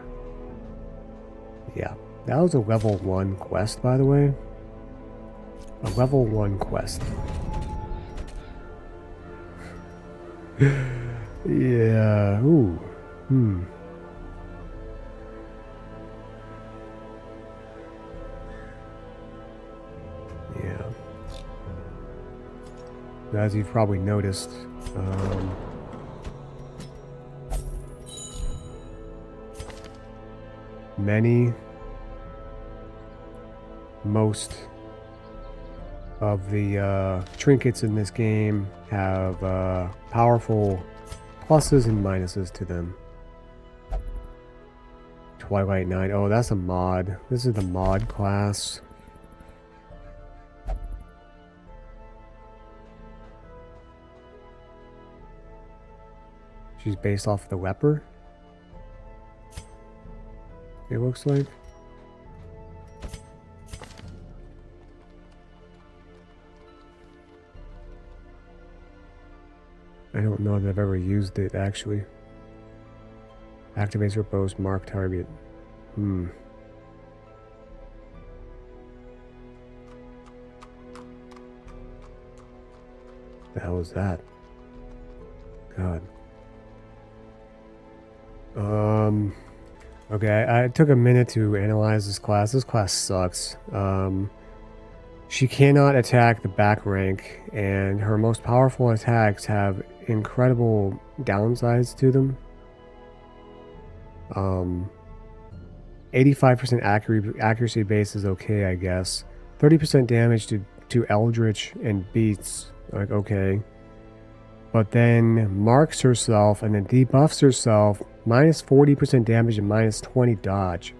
[SPEAKER 1] Yeah, that was a level 1 quest, by the way. A level 1 quest. Yeah, ooh. Yeah. As you've probably noticed, most of the trinkets in this game have powerful pluses and minuses to them. Twilight Knight. Oh, that's a mod. This is the mod class. She's based off the leper. It looks like. I don't know that I've ever used it actually. Activates repose mark target. The hell is that? God. Okay, I took a minute to analyze this class. This class sucks. She cannot attack the back rank, and her most powerful attacks have incredible downsides to them. 85% accuracy base is okay, I guess. 30% damage to Eldritch and beats, like, okay. But then marks herself and then debuffs herself, minus 40% damage and minus 20 dodge.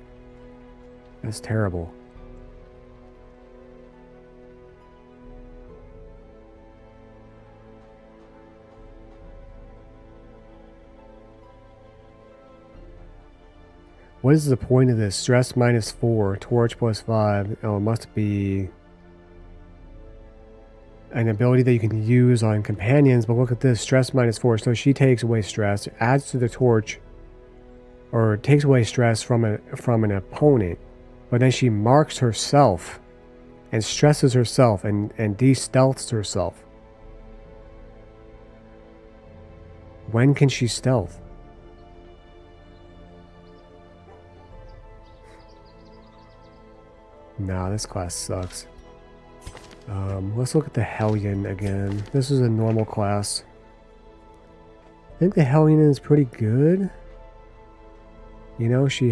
[SPEAKER 1] That's terrible. What is the point of this? Stress minus 4, torch plus 5. Oh, it must be an ability that you can use on companions, but look at this, stress minus 4. So she takes away stress, adds to the torch, or takes away stress from an opponent, but then she marks herself and stresses herself and de-stealths herself. When can she stealth? Nah, this class sucks. Let's look at the Hellion again. This is a normal class. I think the Hellion is pretty good. You know, she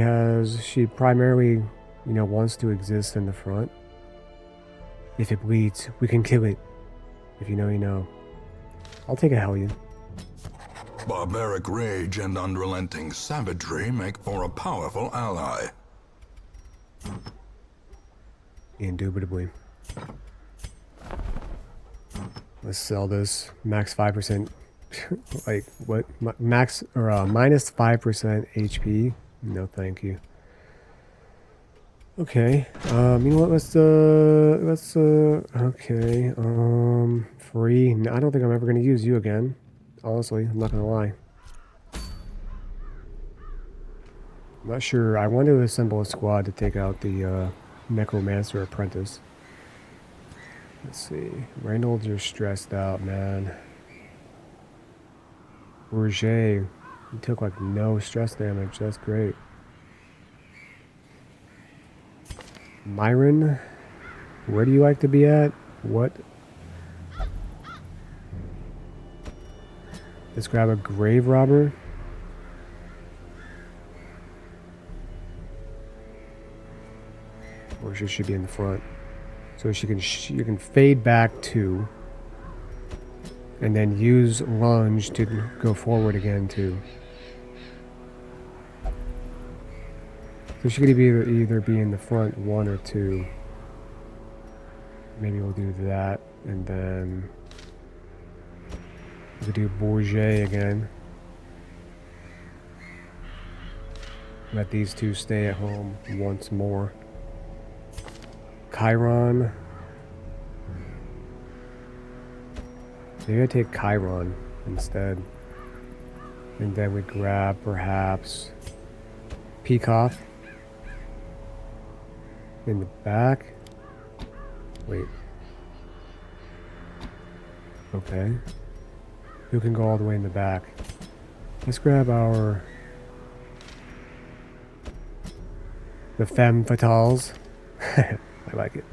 [SPEAKER 1] primarily, you know, wants to exist in the front. If it bleeds, we can kill it. If you know, you know. I'll take a Hellion.
[SPEAKER 2] Barbaric rage and unrelenting savagery make for a powerful ally.
[SPEAKER 1] Indubitably. Let's sell this. Max 5%. Like, what? Max, or minus 5% HP? No, thank you. Okay. You know what? Okay. Free. No, I don't think I'm ever going to use you again. Honestly, I'm not going to lie. I'm not sure. I want to assemble a squad to take out the Necromancer Apprentice. Let's see. Reynolds, you're stressed out, man. Roger, you took like no stress damage. That's great. Myron, where do you like to be at? What? Let's grab a grave robber. Or she should be in the front. So you can fade back 2. And then use lunge to go forward again 2. So she could either be in the front 1 or 2. Maybe we'll do that, and then we could do Bourget again. Let these 2 stay at home once more. Chiron. Maybe I take Chiron instead. And then we grab perhaps Peacock in the back. Wait. Okay. Who can go all the way in the back? Let's grab the femme fatales. I like it.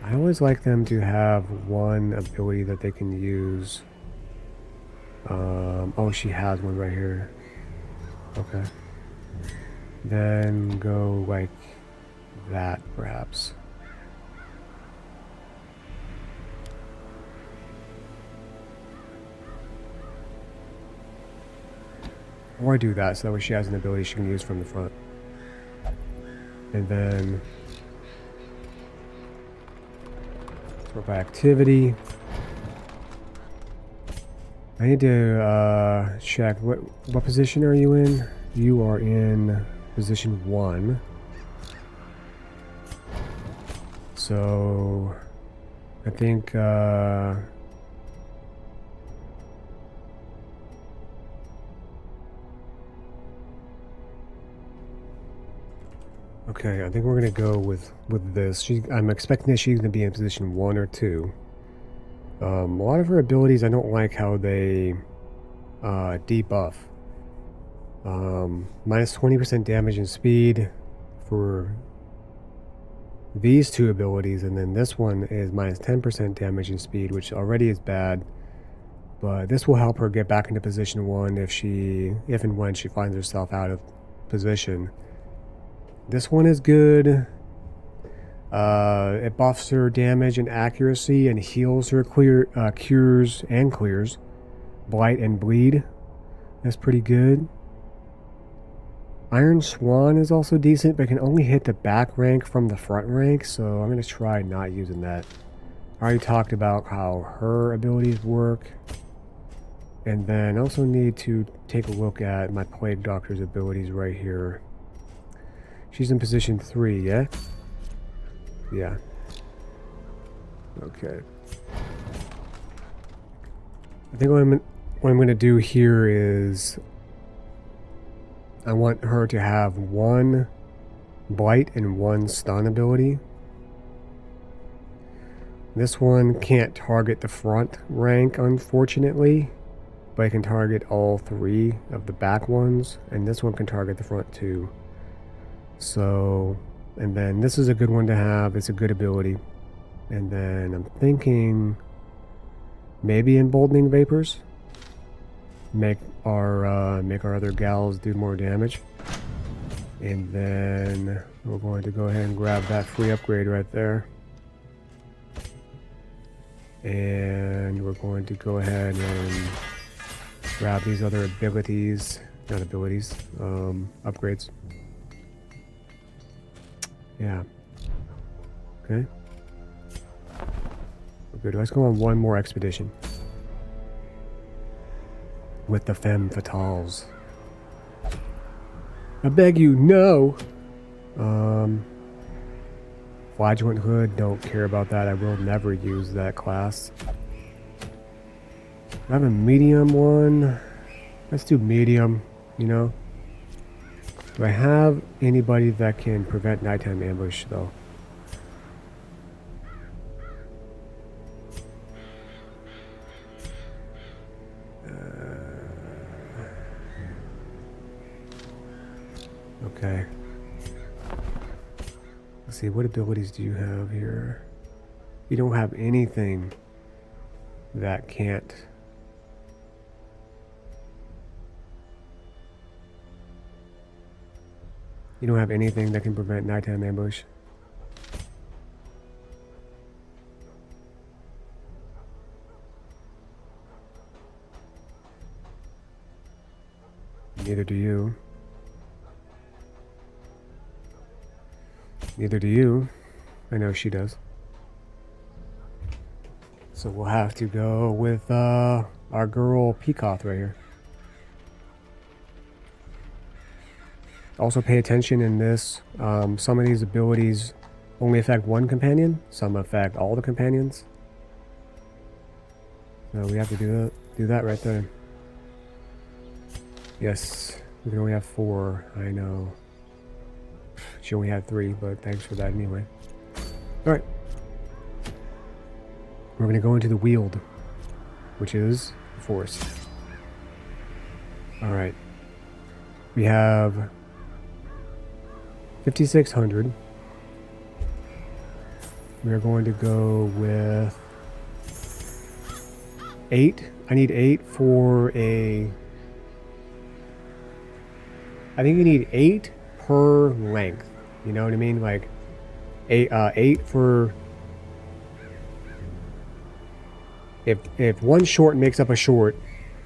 [SPEAKER 1] I always like them to have one ability that they can use. Oh, she has one right here. Okay. Then go like that, perhaps. Or do that so that way she has an ability she can use from the front. And then sort by activity. I need to check what position are you in? You are in position 1. So I think okay, I think we're gonna go with this. I'm expecting that she's gonna be in position 1 or 2. A lot of her abilities, I don't like how they debuff. Minus 20% damage and speed for these two abilities, and then this one is minus 10% damage and speed, which already is bad. But this will help her get back into position 1 if and when she finds herself out of position. This one is good. It buffs her damage and accuracy and heals her cures and clears blight and bleed. That's pretty good. Iron Swan is also decent, but can only hit the back rank from the front rank, so I'm going to try not using that. I already talked about how her abilities work. And then I also need to take a look at my Plague Doctor's abilities right here. She's in position 3, yeah? Yeah. Okay. I think what I'm going to do here is I want her to have 1 blight and 1 stun ability. This one can't target the front rank, unfortunately, but it can target all 3 of the back ones, and this one can target the front too. So, and then this is a good one to have. It's a good ability. And then I'm thinking maybe emboldening vapors. Make our other gals do more damage. And then we're going to go ahead and grab that free upgrade right there. And we're going to go ahead and grab these other abilities, not abilities, upgrades. Yeah. Okay. We're good. Let's go on one more expedition. With the femme fatales. I beg you, no! Flagellant Hood, don't care about that. I will never use that class. I have a medium one. Let's do medium, you know? Do I have anybody that can prevent nighttime ambush, though? Okay. Let's see, what abilities do you have here? You don't have anything that can't... You don't have anything that can prevent nighttime ambush. Neither do you. Neither do you. I know she does. So we'll have to go with our girl Peacock right here. Also pay attention in this. Some of these abilities only affect one companion. Some affect all the companions. So we have to do that right there. Yes, we can only have 4. I know. She only had 3, but thanks for that anyway. Alright. We're going to go into the Weald, which is the forest. Alright. We have 5,600. We are going to go with 8. I need 8 for a... I think you need 8 per length. You know what I mean? Like 8 for if one short makes up a short,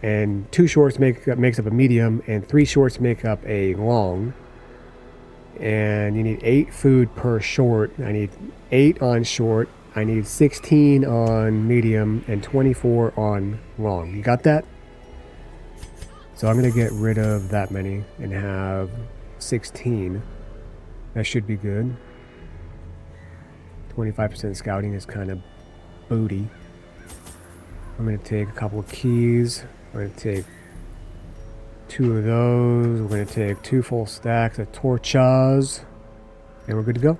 [SPEAKER 1] and 2 shorts makes up a medium, and 3 shorts make up a long, and you need 8 food per short. I need 8 on short. I need 16 on medium and 24 on long. You got that? So I'm gonna get rid of that many and have 16. That should be good. 25% scouting is kind of booty. I'm going to take a couple of keys. We're going to take 2 of those. We're going to take 2 full stacks of torches. And we're good to go.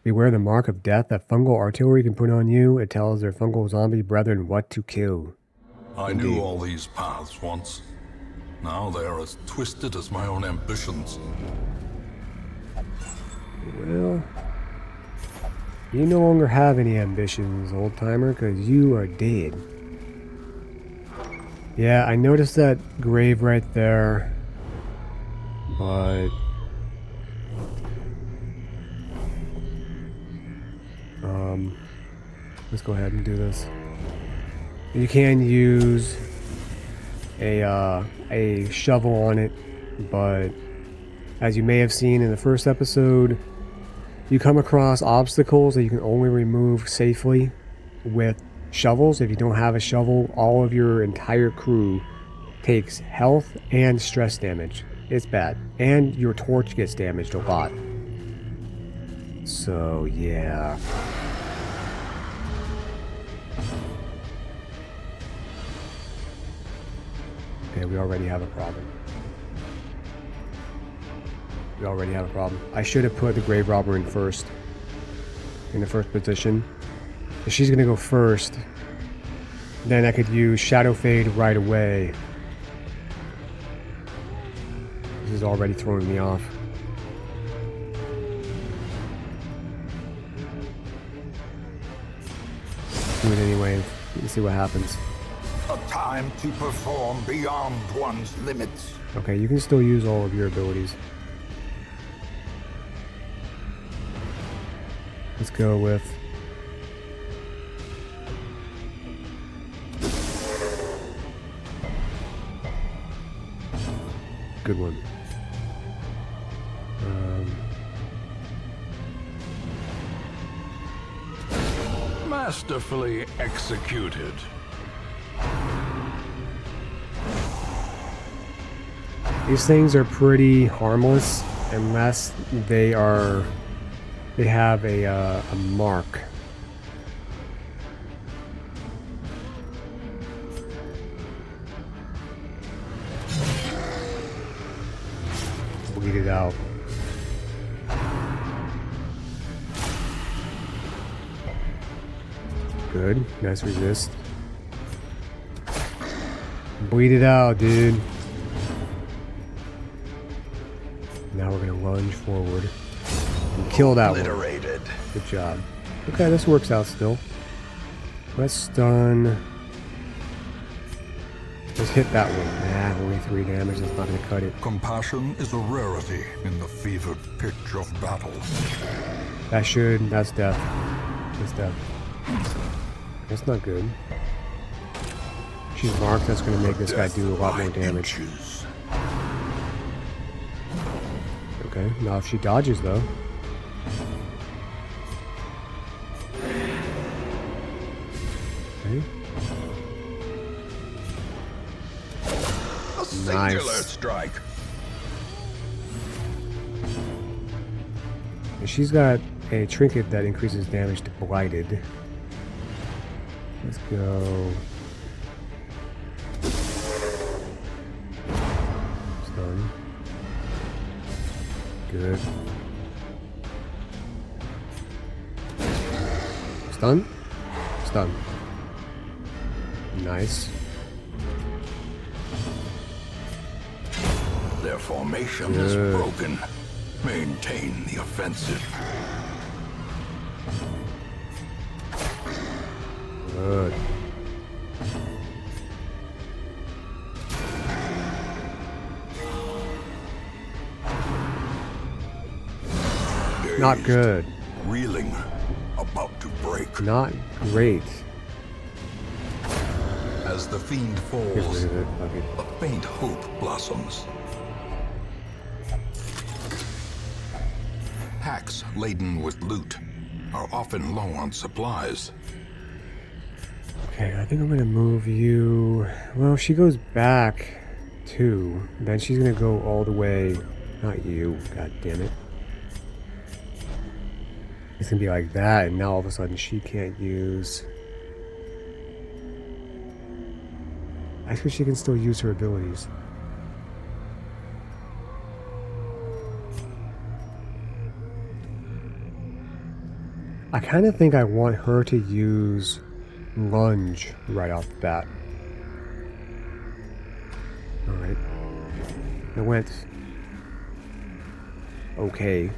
[SPEAKER 1] Beware the mark of death that fungal artillery can put on you. It tells their fungal zombie brethren what to kill.
[SPEAKER 2] I knew all these paths once. Now they are as twisted as my own ambitions.
[SPEAKER 1] Well, you no longer have any ambitions, old timer, because you are dead. Yeah, I noticed that grave right there, but let's go ahead and do this. You can use a shovel on it, but as you may have seen in the first episode, you come across obstacles that you can only remove safely with shovels. If you don't have a shovel, all of your entire crew takes health and stress damage. It's bad. And your torch gets damaged a lot. So, yeah. Okay, we already have a problem. We already have a problem. I should have put the grave robber in the first position. If she's gonna go first, then I could use shadow fade right away. This is already throwing me off. Do it anyway. Let's see what happens.
[SPEAKER 3] A time to perform beyond one's limits.
[SPEAKER 1] Okay, you can still use all of your abilities. Let's go with good one.
[SPEAKER 3] Masterfully executed.
[SPEAKER 1] These things are pretty harmless unless they have a mark. Bleed it out. Good. Nice resist. Bleed it out, dude. Now we're gonna lunge forward and kill that one. Good job. Okay, this works out still. Let's stun. Let's hit that one. Nah, only 3 damage. That's not gonna cut it.
[SPEAKER 3] Compassion is a rarity in the fevered pitch of battle.
[SPEAKER 1] That's death. That's death. That's not good. She's marked. That's gonna make this guy do a lot more damage. Okay, now if she dodges though. Okay.
[SPEAKER 3] A singular strike.
[SPEAKER 1] And she's got a trinket that increases damage to blighted. Let's go. Stun. Good. Stun? Stun. Nice.
[SPEAKER 3] Their formation is broken. Maintain the offensive.
[SPEAKER 1] Good. Not good.
[SPEAKER 3] reeling, about to break.
[SPEAKER 1] Not great.
[SPEAKER 2] As the fiend
[SPEAKER 1] Get
[SPEAKER 2] falls,
[SPEAKER 1] rid of it. Okay.
[SPEAKER 2] a faint hope blossoms. Packs laden with loot are often low on supplies.
[SPEAKER 1] Okay, I think I'm gonna move you. Well, if she goes back 2, then she's gonna go all the way. Not you. God damn it. It's gonna be like that, and now all of a sudden she can't use. Actually, she can still use her abilities. I kind of think I want her to use lunge right off the bat. Alright. It went okay.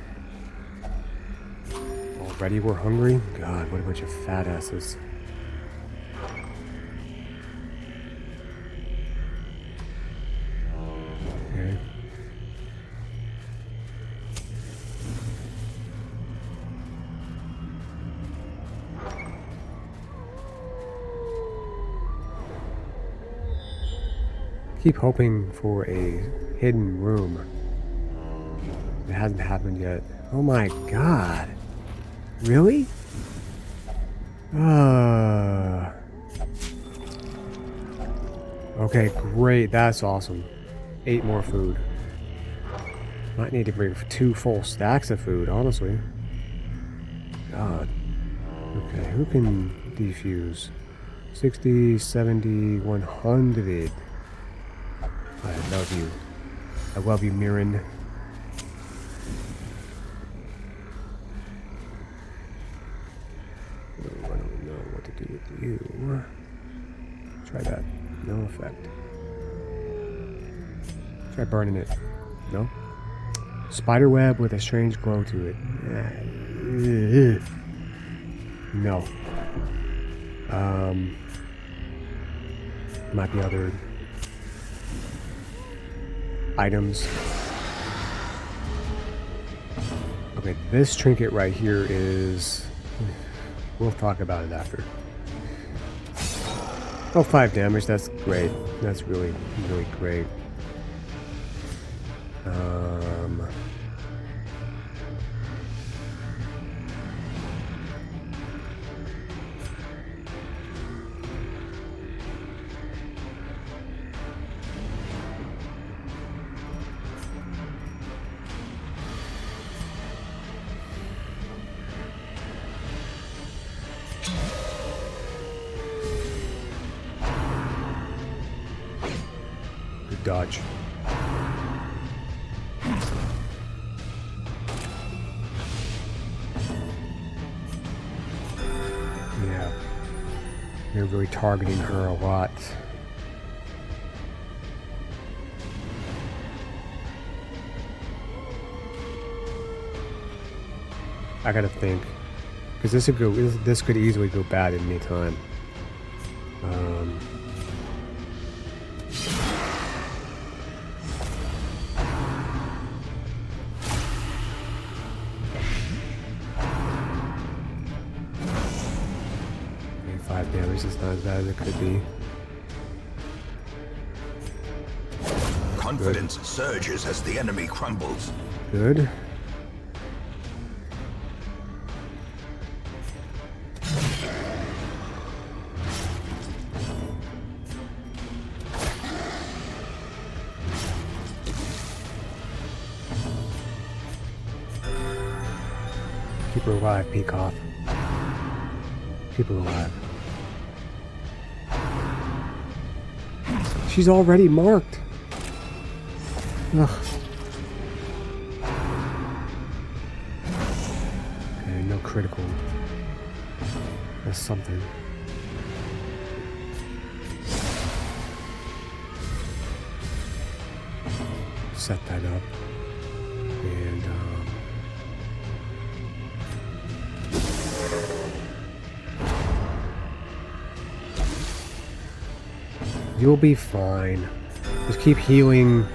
[SPEAKER 1] Already we're hungry? God, what a bunch of fat asses. Okay. Keep hoping for a hidden room. It hasn't happened yet. Oh my god. Really? Okay, great. That's awesome. 8 more food. Might need to bring 2 full stacks of food, honestly. God. Okay, who can defuse? 60, 70, 100. I love you. I love you, Mirren. I don't know what to do with you. Try that. No effect. Try burning it. No? Spider web with a strange glow to it. No. Might be other items. Okay, this trinket right here is... We'll talk about it after. Oh, 5 damage. That's great. That's really, really great. Good dodge. Yeah. They're really targeting her a lot. I gotta think, because this could easily go bad at any time. Okay, 5 damage is not as bad as it could be.
[SPEAKER 3] Confidence surges as the enemy crumbles.
[SPEAKER 1] Good. Keep her alive, Peacock. Keep her alive. She's already marked. Ugh. Okay, no critical. That's something. Set that up. And, you'll be fine. Just keep healing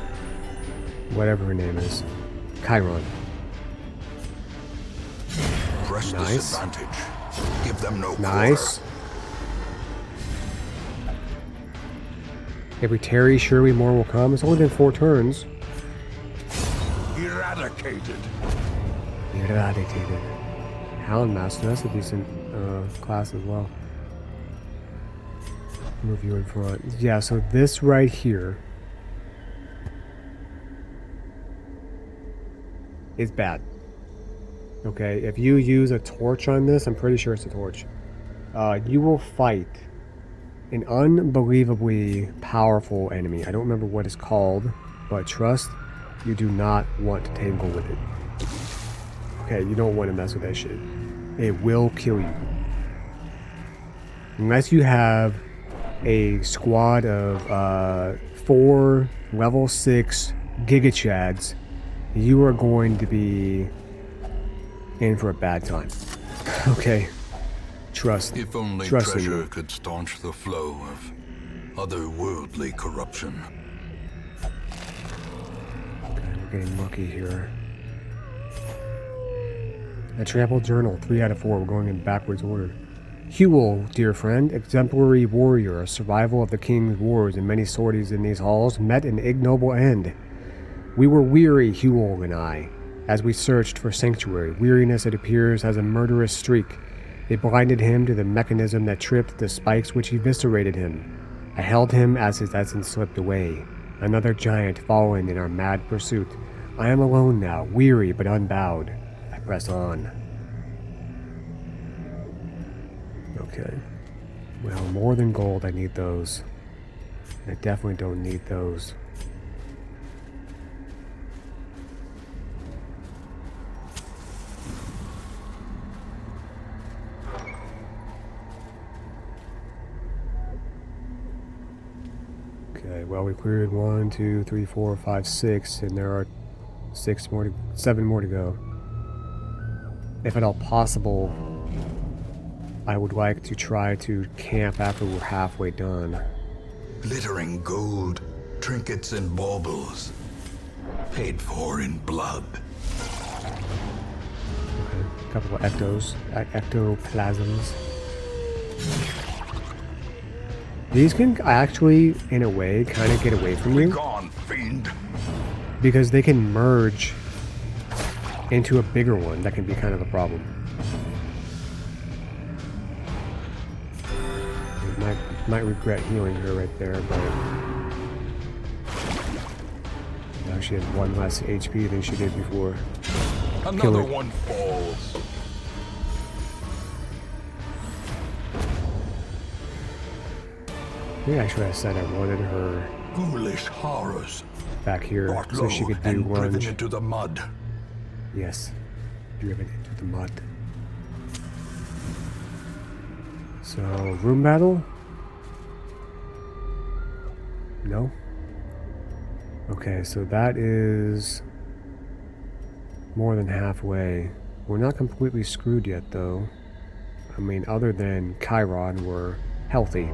[SPEAKER 1] whatever her name is. Chiron.
[SPEAKER 3] press
[SPEAKER 1] Nice.
[SPEAKER 3] disadvantage. Give them no
[SPEAKER 1] Nice. If we tarry, surely more will come. It's only been 4 turns.
[SPEAKER 3] quarter. Eradicated.
[SPEAKER 1] Eradicated. Houndmaster, that's a decent class as well. Move you in front. Yeah, so this right here is bad. Okay, if you use a torch on this, I'm pretty sure it's a torch. You will fight an unbelievably powerful enemy. I don't remember what it's called, but trust, you do not want to tangle with it. Okay, you don't want to mess with that shit. It will kill you. Unless you have a squad of 4 level 6 Giga Chads, you are going to be in for a bad time. Okay. Trust me.
[SPEAKER 3] If only
[SPEAKER 1] Trust in
[SPEAKER 3] treasure
[SPEAKER 1] me.
[SPEAKER 3] could staunch the flow of otherworldly corruption.
[SPEAKER 1] Okay, we're getting lucky here. A trampled journal, 3 out of 4. We're going in backwards order. Huel, dear friend, exemplary warrior, a survival of the king's wars and many sorties in these halls, met an ignoble end. We were weary, Huel and I, as we searched for sanctuary. Weariness, it appears, has a murderous streak. It blinded him to the mechanism that tripped the spikes which eviscerated him. I held him as his essence slipped away. Another giant fallen in our mad pursuit. I am alone now, weary but unbowed. I press on. Okay. Well, more than gold, I need those. I definitely don't need those. Okay, well, we cleared 1, 2, 3, 4, 5, 6, and there are 7 more to go. If at all possible, I would like to try to camp after we're halfway done.
[SPEAKER 3] Glittering gold, trinkets and baubles. Paid for in blood.
[SPEAKER 1] Okay, a couple of ectoplasms. These can actually, in a way, kind of get away from you.
[SPEAKER 3] Gone, fiend.
[SPEAKER 1] Because they can merge into a bigger one. That can be kind of a problem. Might regret healing her right there, but now she had 1 less HP than she did before.
[SPEAKER 3] Another one falls.
[SPEAKER 1] Maybe actually I said I wanted her
[SPEAKER 3] Ghoulish horrors.
[SPEAKER 1] back here
[SPEAKER 3] Brought
[SPEAKER 1] so
[SPEAKER 3] low
[SPEAKER 1] she could do
[SPEAKER 3] and driven
[SPEAKER 1] lunge.
[SPEAKER 3] into the mud.
[SPEAKER 1] Yes, driven into the mud. So, room battle? No? Okay, so that is more than halfway. We're not completely screwed yet, though. I mean, other than Chiron, we're healthy.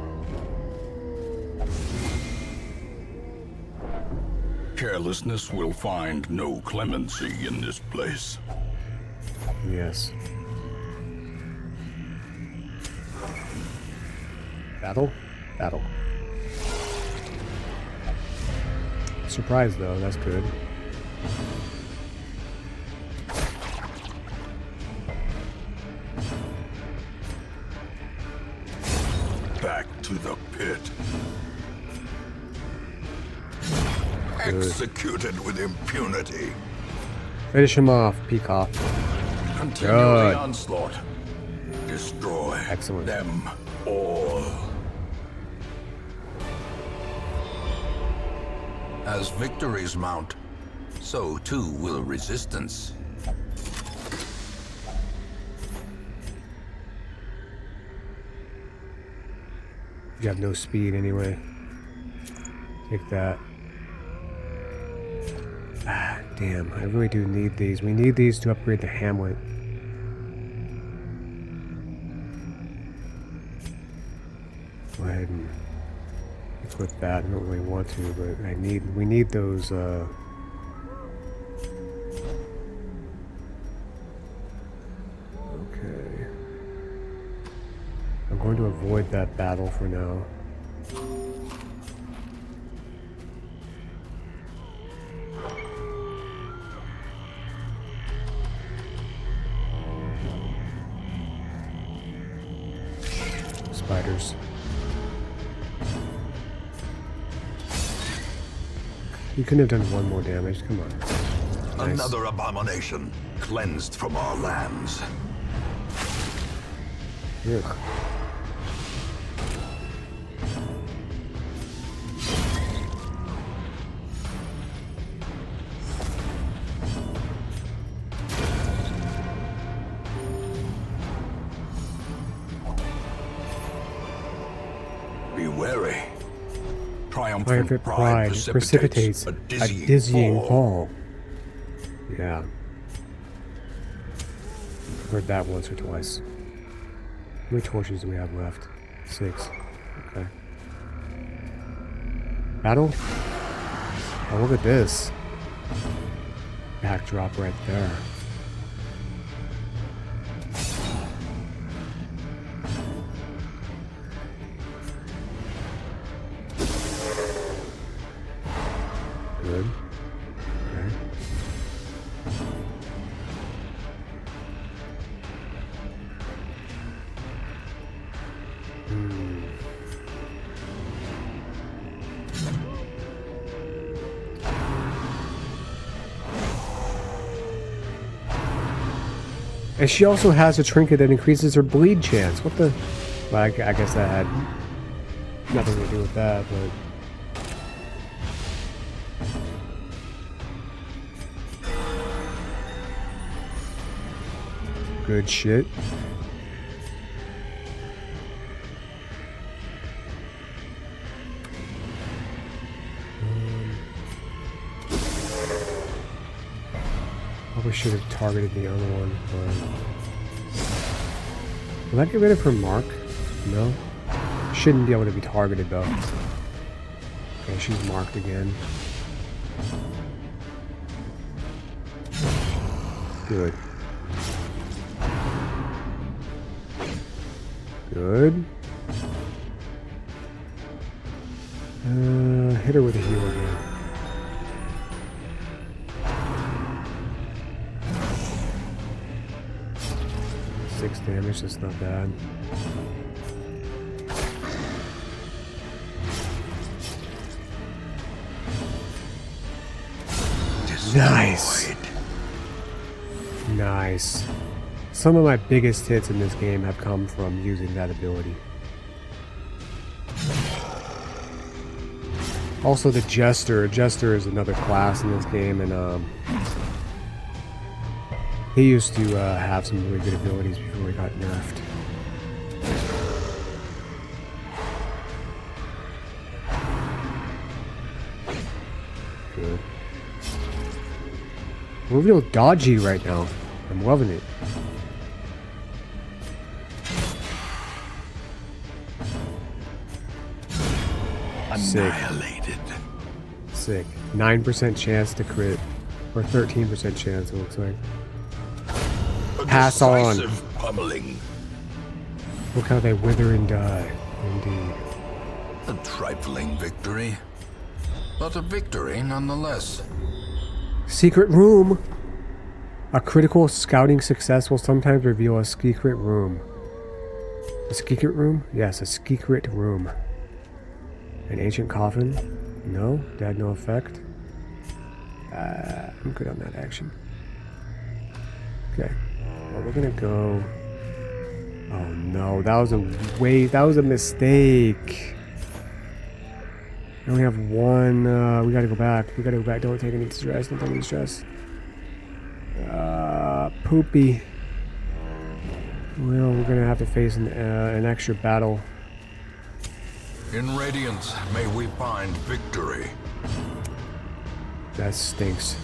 [SPEAKER 3] Carelessness will find no clemency in this place.
[SPEAKER 1] Yes. Battle? Battle. Surprise, though. That's good.
[SPEAKER 3] Back to the pit. Executed with impunity.
[SPEAKER 1] Finish him off, Peacock.
[SPEAKER 3] Continue
[SPEAKER 1] Good.
[SPEAKER 3] the onslaught. Destroy
[SPEAKER 1] Excellent.
[SPEAKER 3] them all.
[SPEAKER 2] As victories mount, so too will resistance.
[SPEAKER 1] You have no speed anyway. Take that. Ah, damn. I really do need these. We need these to upgrade the Hamlet. Go ahead and equip that. I don't really want to, but we need those, Okay. going to avoid that battle for now. Spiders. You couldn't have done one more damage. Come on. Nice.
[SPEAKER 3] Another abomination cleansed from our lands.
[SPEAKER 1] Ugh.
[SPEAKER 3] Be wary.
[SPEAKER 1] Triumphant pride precipitates a dizzying fall. Yeah. Heard that once or twice. How many torches do we have left? 6. Okay. Battle? Oh, look at this. Backdrop right there. Good. Okay. And she also has a trinket that increases her bleed chance. What the? Well, I guess that had nothing to do with that, but. Good shit. Probably should have targeted the other one, but... Will that get rid of her mark? No? Shouldn't be able to be targeted, though. Okay, she's marked again. Good. Good. Hit her with a heal again. Six damage, that's not bad. Nice. Nice. Some of my biggest hits in this game have come from using that ability. Also the Jester. Jester is another class in this game, and he used to have some really good abilities before he got nerfed. Good. We're real dodgy right now. I'm loving it.
[SPEAKER 3] Annihilated.
[SPEAKER 1] Sick. 9% chance to crit. Or 13% chance, it looks like. Pass on.
[SPEAKER 3] Pummeling.
[SPEAKER 1] Look how they wither and die. Indeed.
[SPEAKER 2] A trifling victory, but a victory nonetheless.
[SPEAKER 1] Secret room. A critical scouting success will sometimes reveal a secret room. A secret room? Yes, a secret room. An ancient coffin? No, that had no effect. I'm good on that action. Okay. Well, we're gonna go. Oh no, that was a mistake. We only have one. We gotta go back. We gotta go back. Don't take any stress. Don't take any stress. Poopy. Well, we're gonna have to face an extra battle.
[SPEAKER 2] In Radiance, may we find victory.
[SPEAKER 1] That stinks.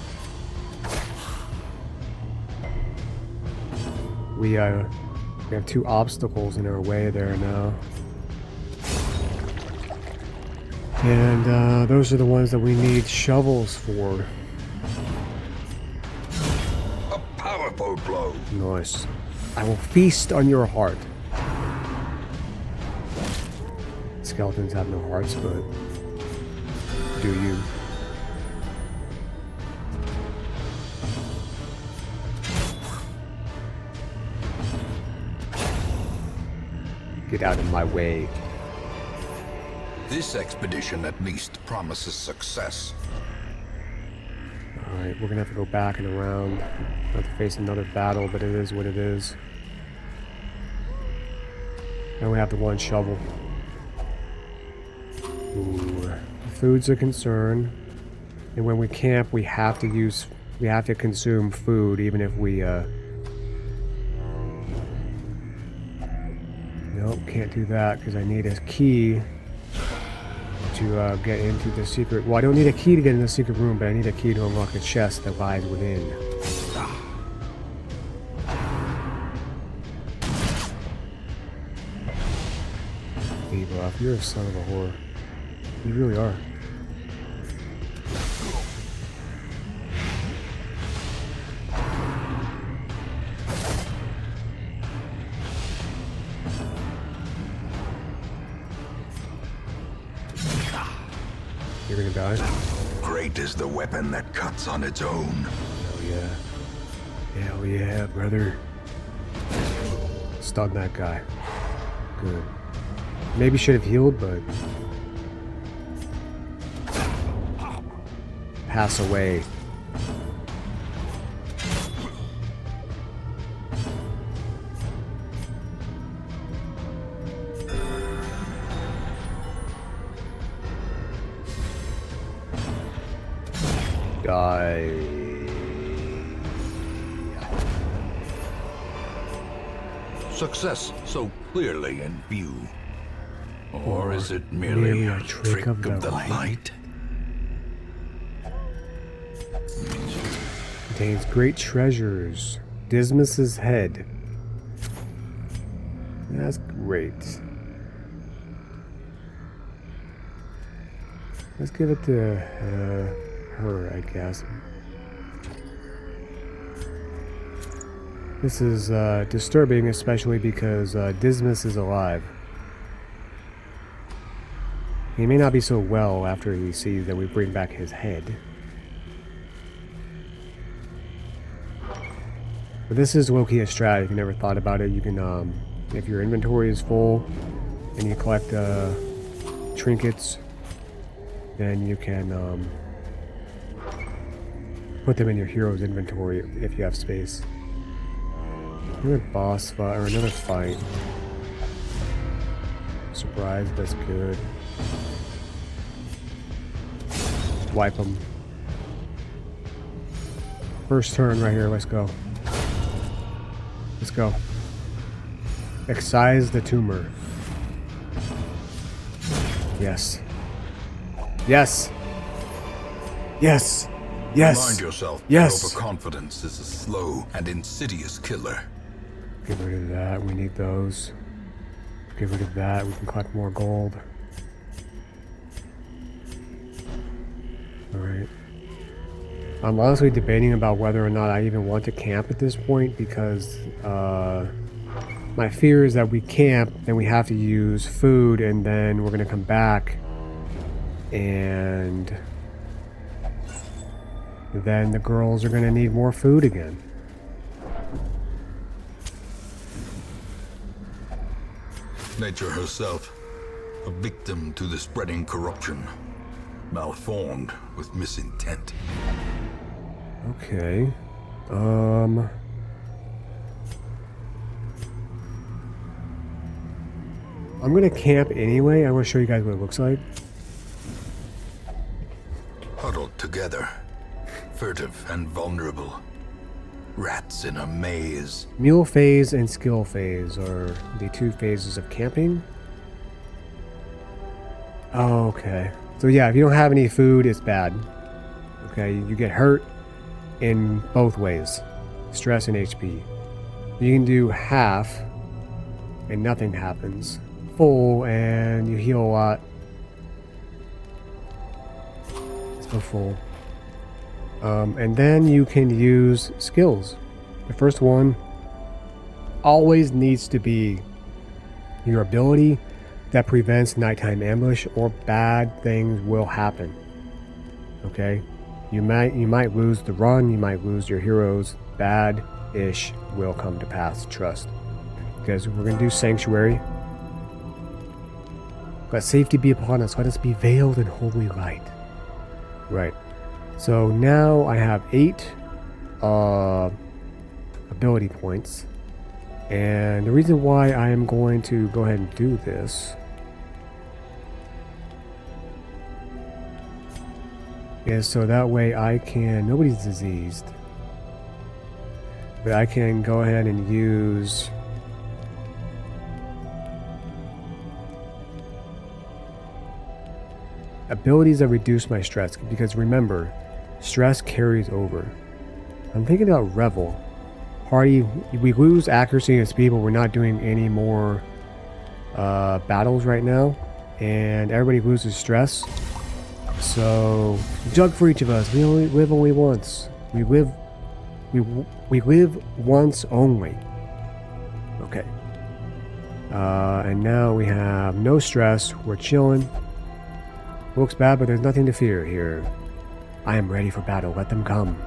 [SPEAKER 1] We have 2 obstacles in our way there now. And those are the ones that we need shovels for.
[SPEAKER 3] A powerful blow.
[SPEAKER 1] Nice. I will feast on your heart. Skeletons have no hearts, but do you? Get out of my way.
[SPEAKER 3] This expedition at least promises success.
[SPEAKER 1] Alright, we're gonna have to go back and around. Have to face another battle, but it is what it is. And we have the one shovel. Ooh. Food's a concern. And when we camp, we have to consume food, even if we, nope, can't do that, because I need a key to get into the secret... Well, I don't need a key to get into the secret room, but I need a key to unlock a chest that lies within. Buff, you're a son of a whore. You really are. You're gonna die?
[SPEAKER 3] Great is the weapon that cuts on its own.
[SPEAKER 1] Hell yeah. Hell yeah, brother. Stun that guy. Good. Maybe should have healed, but... Pass away. Die.
[SPEAKER 3] Success so clearly in view. Or is it merely a trick of the light?
[SPEAKER 1] Contains great treasures. Dismas's head. That's great. Let's give it to her, I guess. This is disturbing, especially because Dismas is alive. He may not be so well after he sees that we bring back his head. But this is low-key a strat. If you never thought about it, you can, if your inventory is full and you collect trinkets, then you can put them in your hero's inventory if you have space. Another boss fight, or another fight. Surprise, that's good. Wipe them. First turn right here, let's go. Let's go. Excise the tumor. Yes. Yes. Yes. Yes.
[SPEAKER 3] Remind yourself
[SPEAKER 1] yes.
[SPEAKER 3] that overconfidence is a slow and insidious killer.
[SPEAKER 1] Get rid of that. We need those. Get rid of that. We can collect more gold. Alright. I'm honestly debating about whether or not I even want to camp at this point because my fear is that we camp, then we have to use food, and then we're going to come back and then the girls are going to need more food again.
[SPEAKER 3] Nature herself, a victim to the spreading corruption, malformed with misintent.
[SPEAKER 1] Okay. I'm gonna camp anyway. I want to show you guys what it looks like.
[SPEAKER 3] Huddled together, furtive and vulnerable. Rats in a maze.
[SPEAKER 1] Mule phase and skill phase are the two phases of camping. Oh, okay. So yeah, if you don't have any food, it's bad. Okay, you get hurt in both ways. Stress and HP. You can do half and nothing happens. Full and you heal a lot. Let's go full. And then you can use skills. The first one always needs to be your ability that prevents nighttime ambush, or bad things will happen. Okay? You might lose the run, you might lose your heroes. Bad-ish will come to pass, trust. Because we're going to do Sanctuary. Let safety be upon us. Let us be veiled in holy light. Right. So now I have 8 ability points. And the reason why I am going to go ahead and do this is so that way I can, nobody's diseased, but I can go ahead and use abilities that reduce my stress, because remember, stress carries over. I'm thinking about Revel. Party, we lose accuracy and speed, but we're not doing any more battles right now, and everybody loses stress. So jug for each of us. We only live once. We live once only. Okay. And now we have no stress. We're chilling. Looks bad, but there's nothing to fear here. I am ready for battle. Let them come.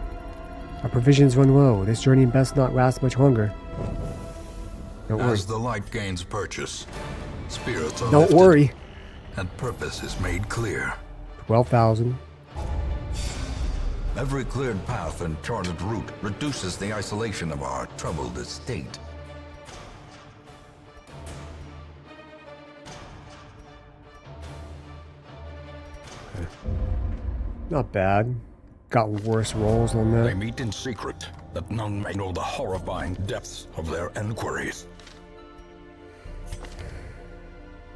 [SPEAKER 1] Our provisions run low. This journey best not last much longer. Don't worry.
[SPEAKER 3] As the light gains purchase, spirits are
[SPEAKER 1] Don't
[SPEAKER 3] lifted,
[SPEAKER 1] worry.
[SPEAKER 3] and purpose is made clear.
[SPEAKER 1] 12,000.
[SPEAKER 3] Every cleared path and charted route reduces the isolation of our troubled estate.
[SPEAKER 1] Not bad. Got worse rolls on
[SPEAKER 3] They
[SPEAKER 1] that.
[SPEAKER 3] meet in secret, that none may know the horrifying depths of their enquiries.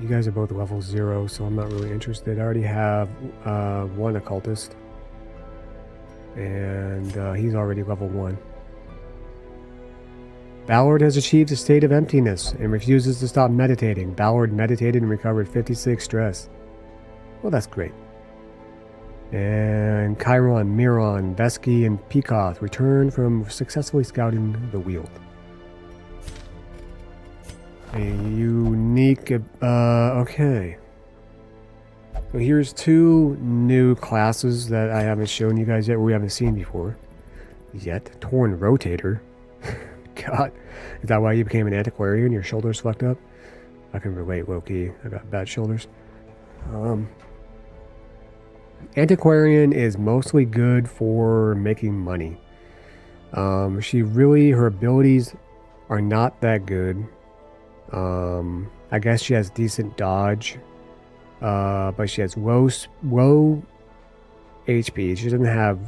[SPEAKER 1] You guys are both level 0, so I'm not really interested. I already have 1 occultist. And he's already level 1. Ballard has achieved a state of emptiness and refuses to stop meditating. Ballard meditated and recovered 56 stress. Well, that's great. And Chiron, Miron, Vesky, and Peacock return from successfully scouting the Weald. A unique, okay. So here's 2 new classes that I haven't shown you guys yet, or we haven't seen before. Yet. Torn Rotator. God. Is that why you became an antiquarian? Your shoulders fucked up? I can relate, low-key. I got bad shoulders. Antiquarian is mostly good for making money. Her abilities are not that good. I guess she has decent dodge, but she has low HP. She doesn't have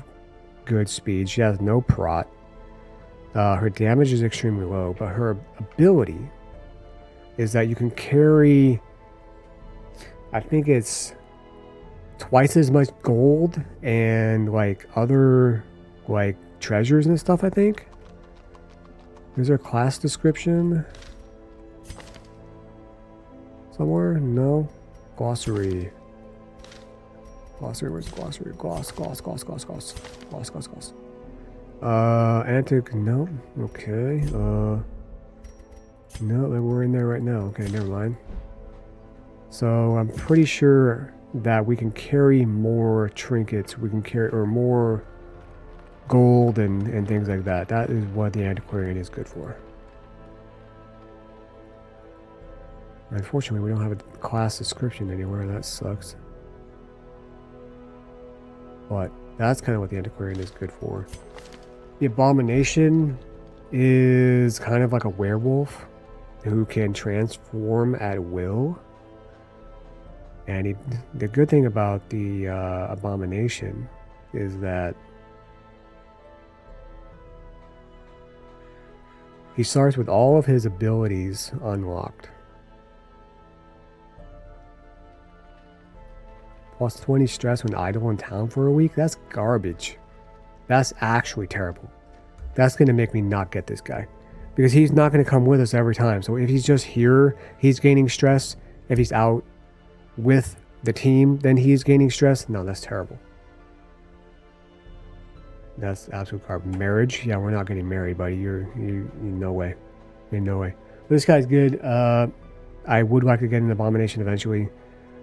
[SPEAKER 1] good speed. She has no prot. Her damage is extremely low, but her ability is that you can carry, I think it's twice as much gold and like other like treasures and stuff, I think. Is there a class description somewhere? No. Glossary. Where's the glossary? Gloss. Antic, no. Okay. No, we're in there right now. Okay, never mind. So I'm pretty sure that we can carry more trinkets. We can carry, or more gold and things like that. That is what the antiquarian is good for. Unfortunately, we don't have a class description anywhere. That sucks. But that's kind of what the antiquarian is good for. The abomination is kind of like a werewolf who can transform at will. And the good thing about the abomination is that he starts with all of his abilities unlocked. Plus 20 stress when idle in town for a week? That's garbage. That's actually terrible. That's going to make me not get this guy. Because he's not going to come with us every time. So if he's just here, he's gaining stress. If he's out with the team, then he's gaining stress. No, that's terrible. That's absolute garbage. Marriage? Yeah, we're not getting married, buddy. You no way. In no way. This guy's good. I would like to get an abomination eventually.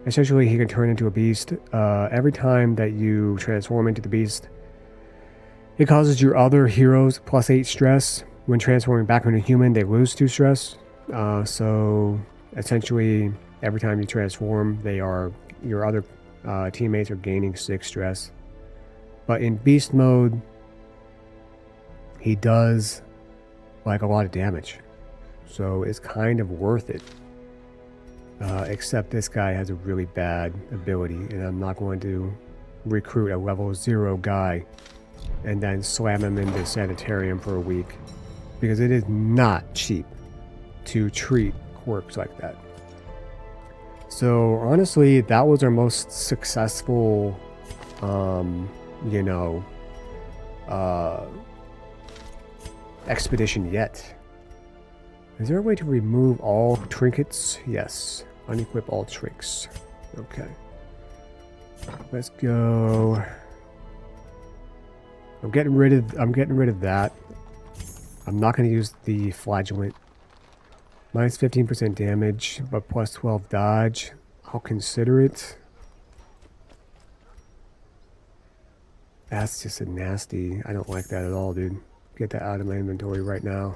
[SPEAKER 1] Essentially, he can turn into a beast. Every time that you transform into the beast, it causes your other heroes +8 stress. When transforming back into a human, they lose 2 stress. So essentially, every time you transform, your other teammates are gaining 6 stress. But in beast mode, he does like a lot of damage, so it's kind of worth it. Except this guy has a really bad ability, and I'm not going to recruit a level 0 guy and then slam him into the sanitarium for a week, because it is not cheap to treat quirks like that. So honestly, that was our most successful, expedition yet. Is there a way to remove all trinkets? Yes. Unequip all trinks. Okay. Let's go. I'm getting rid of that. I'm not going to use the flagellant. Minus 15% damage, but plus 12 dodge. I'll consider it. That's just a nasty. I don't like that at all, dude. Get that out of my inventory right now.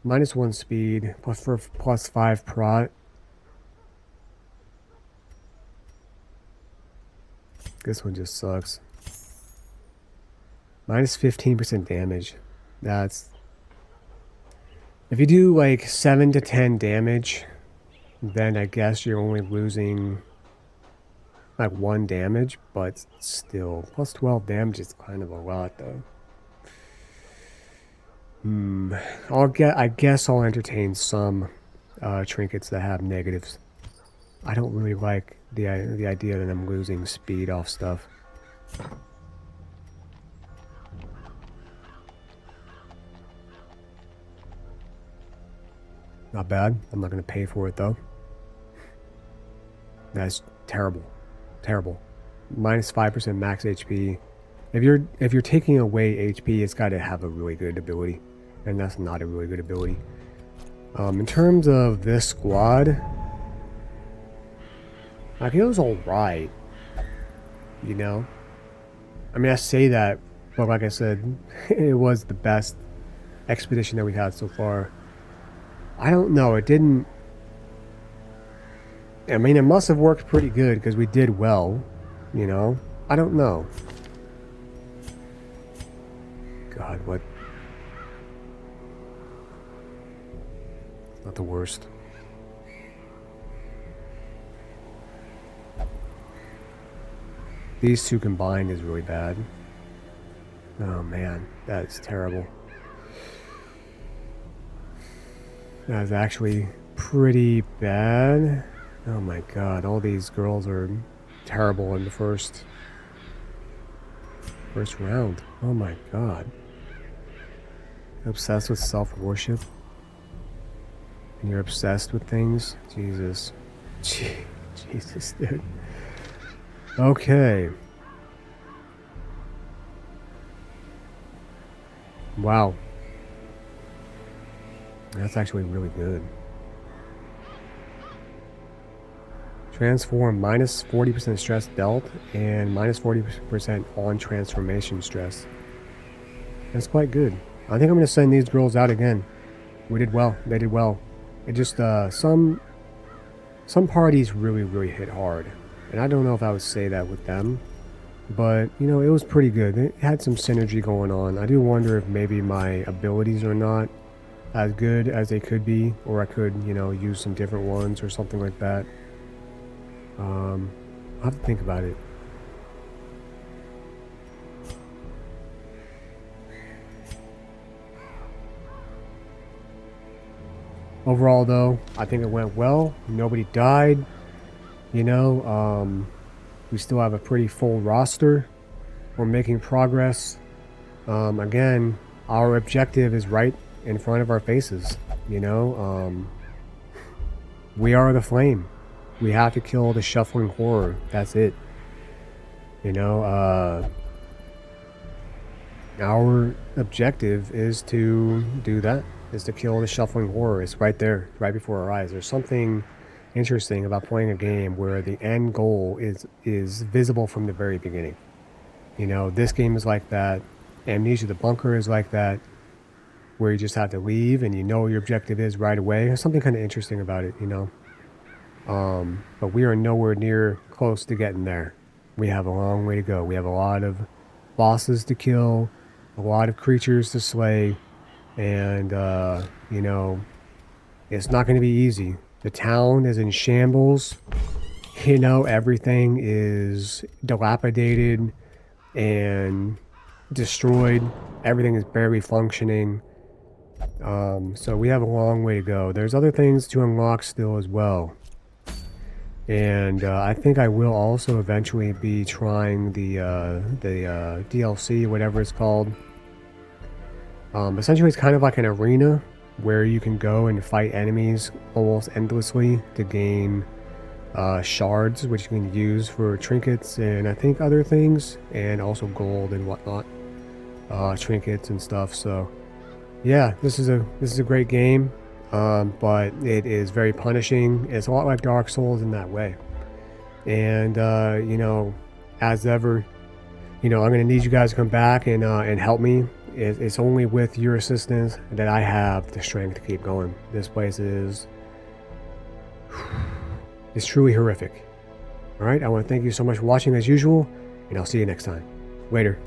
[SPEAKER 1] Minus 1 speed, plus 5 prot. This one just sucks. Minus 15% damage. That's... If you do like 7 to 10 damage, then I guess you're only losing like 1 damage, but still, plus 12 damage is kind of a lot though. I guess I'll entertain some trinkets that have negatives. I don't really like the idea that I'm losing speed off stuff. Not bad. I'm not going to pay for it though. That's terrible. Terrible. Minus 5% max HP. If you're taking away HP, it's got to have a really good ability, and that's not a really good ability. In terms of this squad, like, it was alright. You know? I mean, I say that, but like I said, it was the best expedition that we've had so far. I don't know, it didn't... I mean, it must have worked pretty good, because we did well, you know? I don't know. God, what? Not the worst. These two combined is really bad. Oh man, that is terrible. That is actually pretty bad. Oh my god, all these girls are terrible in the first round. Oh my god. Obsessed with self-worship? And you're obsessed with things? Jesus. Jesus, dude. Okay. Wow. That's actually really good. Transform minus 40% stress dealt and minus 40% on transformation stress. That's quite good. I think I'm going to send these girls out again. We did well. They did well. It just, some parties really hit hard. And I don't know if I would say that with them. But, you know, it was pretty good. It had some synergy going on. I do wonder if maybe my abilities are not as good as they could be. Or I could, you know, use some different ones or something like that. I'll have to think about it. Overall, though, I think it went well. Nobody died. You know, we still have a pretty full roster. We're making progress. Again, our objective is right in front of our faces. You know, we are the flame. We have to kill the shuffling horror. That's it. You know, our objective is to do that. is to kill the shuffling horror. It's right there, right before our eyes. There's something interesting about playing a game where the end goal is visible from the very beginning. You know, this game is like that. Amnesia the Bunker is like that, where you just have to leave and you know what your objective is right away. There's something kind of interesting about it, you know. But we are nowhere near close to getting there. We have a long way to go. We have a lot of bosses to kill, a lot of creatures to slay, and you know, it's not going to be easy. The town is in shambles. You know, everything is dilapidated and destroyed. Everything is barely functioning. So we have a long way to go. There's other things to unlock still as well. And I think I will also eventually be trying the DLC, whatever it's called. Essentially, it's kind of like an arena where you can go and fight enemies almost endlessly to gain shards, which you can use for trinkets and I think other things, and also gold and whatnot, trinkets and stuff. So yeah, this is a great game. But it is very punishing. It's a lot like Dark Souls in that way. And, you know, as ever, you know, I'm going to need you guys to come back and help me. It's only with your assistance that I have the strength to keep going. This place is it's truly horrific. All right, I want to thank you so much for watching as usual, and I'll see you next time. Later.